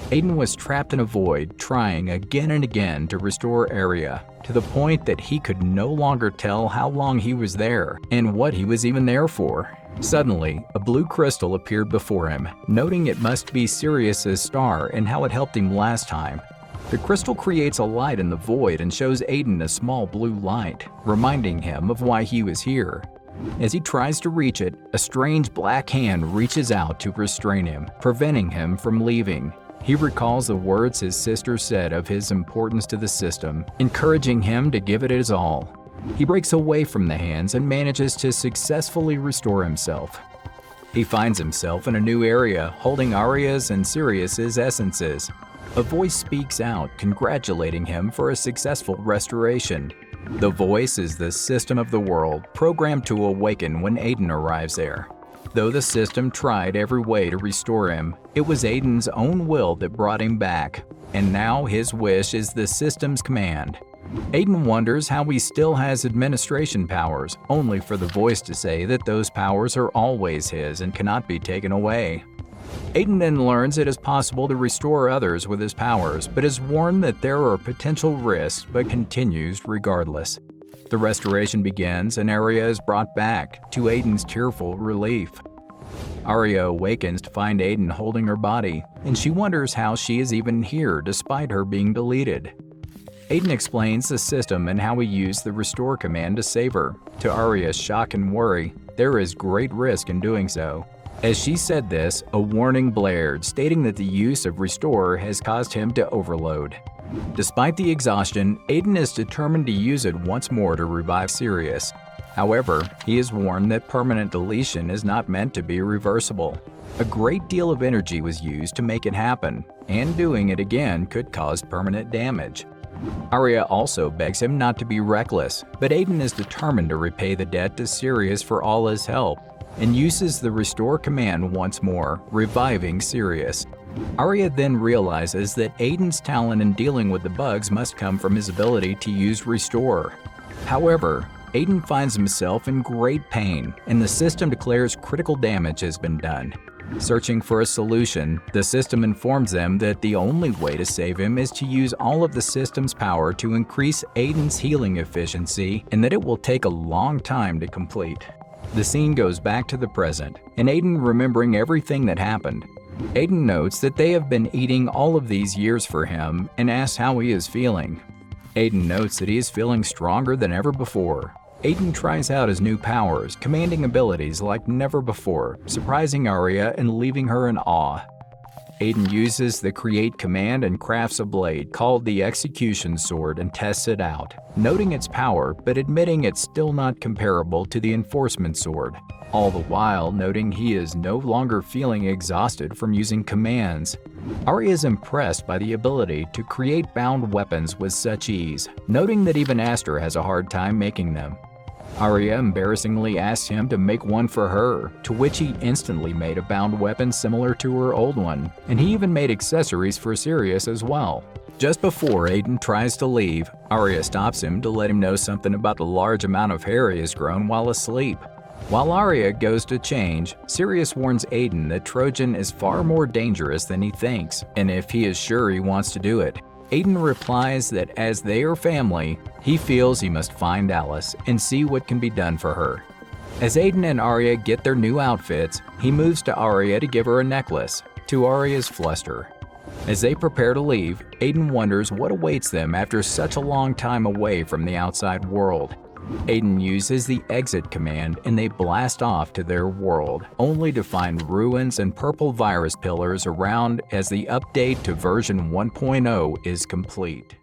Aiden was trapped in a void, trying again and again to restore Arya, to the point that he could no longer tell how long he was there and what he was even there for. Suddenly, a blue crystal appeared before him, noting it must be Sirius's star and how it helped him last time. The crystal creates a light in the void and shows Aiden a small blue light, reminding him of why he was here. As he tries to reach it, a strange black hand reaches out to restrain him, preventing him from leaving. He recalls the words his sister said of his importance to the system, encouraging him to give it his all. He breaks away from the hands and manages to successfully restore himself. He finds himself in a new area, holding Arya's and Sirius's essences. A voice speaks out, congratulating him for a successful restoration. The voice is the system of the world, programmed to awaken when Aiden arrives there. Though the system tried every way to restore him, it was Aiden's own will that brought him back, and now his wish is the system's command. Aiden wonders how he still has administration powers, only for the voice to say that those powers are always his and cannot be taken away. Aiden then learns it is possible to restore others with his powers, but is warned that there are potential risks, but continues regardless. The restoration begins and Arya is brought back, to Aiden's tearful relief. Arya awakens to find Aiden holding her body, and she wonders how she is even here despite her being deleted. Aiden explains the system and how he used the restore command to save her. To Arya's shock and worry, there is great risk in doing so. As she said this, a warning blared, stating that the use of restore has caused him to overload. Despite the exhaustion, Aiden is determined to use it once more to revive Sirius. However, he is warned that permanent deletion is not meant to be reversible. A great deal of energy was used to make it happen, and doing it again could cause permanent damage. Arya also begs him not to be reckless, but Aiden is determined to repay the debt to Sirius for all his help, and uses the restore command once more, reviving Sirius. Arya then realizes that Aiden's talent in dealing with the bugs must come from his ability to use restore. However, Aiden finds himself in great pain, and the system declares critical damage has been done. Searching for a solution, the system informs them that the only way to save him is to use all of the system's power to increase Aiden's healing efficiency, and that it will take a long time to complete. The scene goes back to the present, and Aiden remembering everything that happened. Aiden notes that they have been eating all of these years for him and asks how he is feeling. Aiden notes that he is feeling stronger than ever before. Aiden tries out his new powers, commanding abilities like never before, surprising Arya and leaving her in awe. Aiden uses the create command and crafts a blade called the execution sword and tests it out, noting its power but admitting it's still not comparable to the enforcement sword, all the while noting he is no longer feeling exhausted from using commands. Arya is impressed by the ability to create bound weapons with such ease, noting that even Aster has a hard time making them. Arya embarrassingly asks him to make one for her, to which he instantly made a bound weapon similar to her old one, and he even made accessories for Sirius as well. Just before Aiden tries to leave, Arya stops him to let him know something about the large amount of hair he has grown while asleep. While Arya goes to change, Sirius warns Aiden that Trojan is far more dangerous than he thinks, and if he is sure he wants to do it. Aiden replies that as they are family, he feels he must find Alice and see what can be done for her. As Aiden and Arya get their new outfits, he moves to Arya to give her a necklace, to Arya's fluster. As they prepare to leave, Aiden wonders what awaits them after such a long time away from the outside world. Aiden uses the exit command and they blast off to their world, only to find ruins and purple virus pillars around as the update to version 1.0 is complete.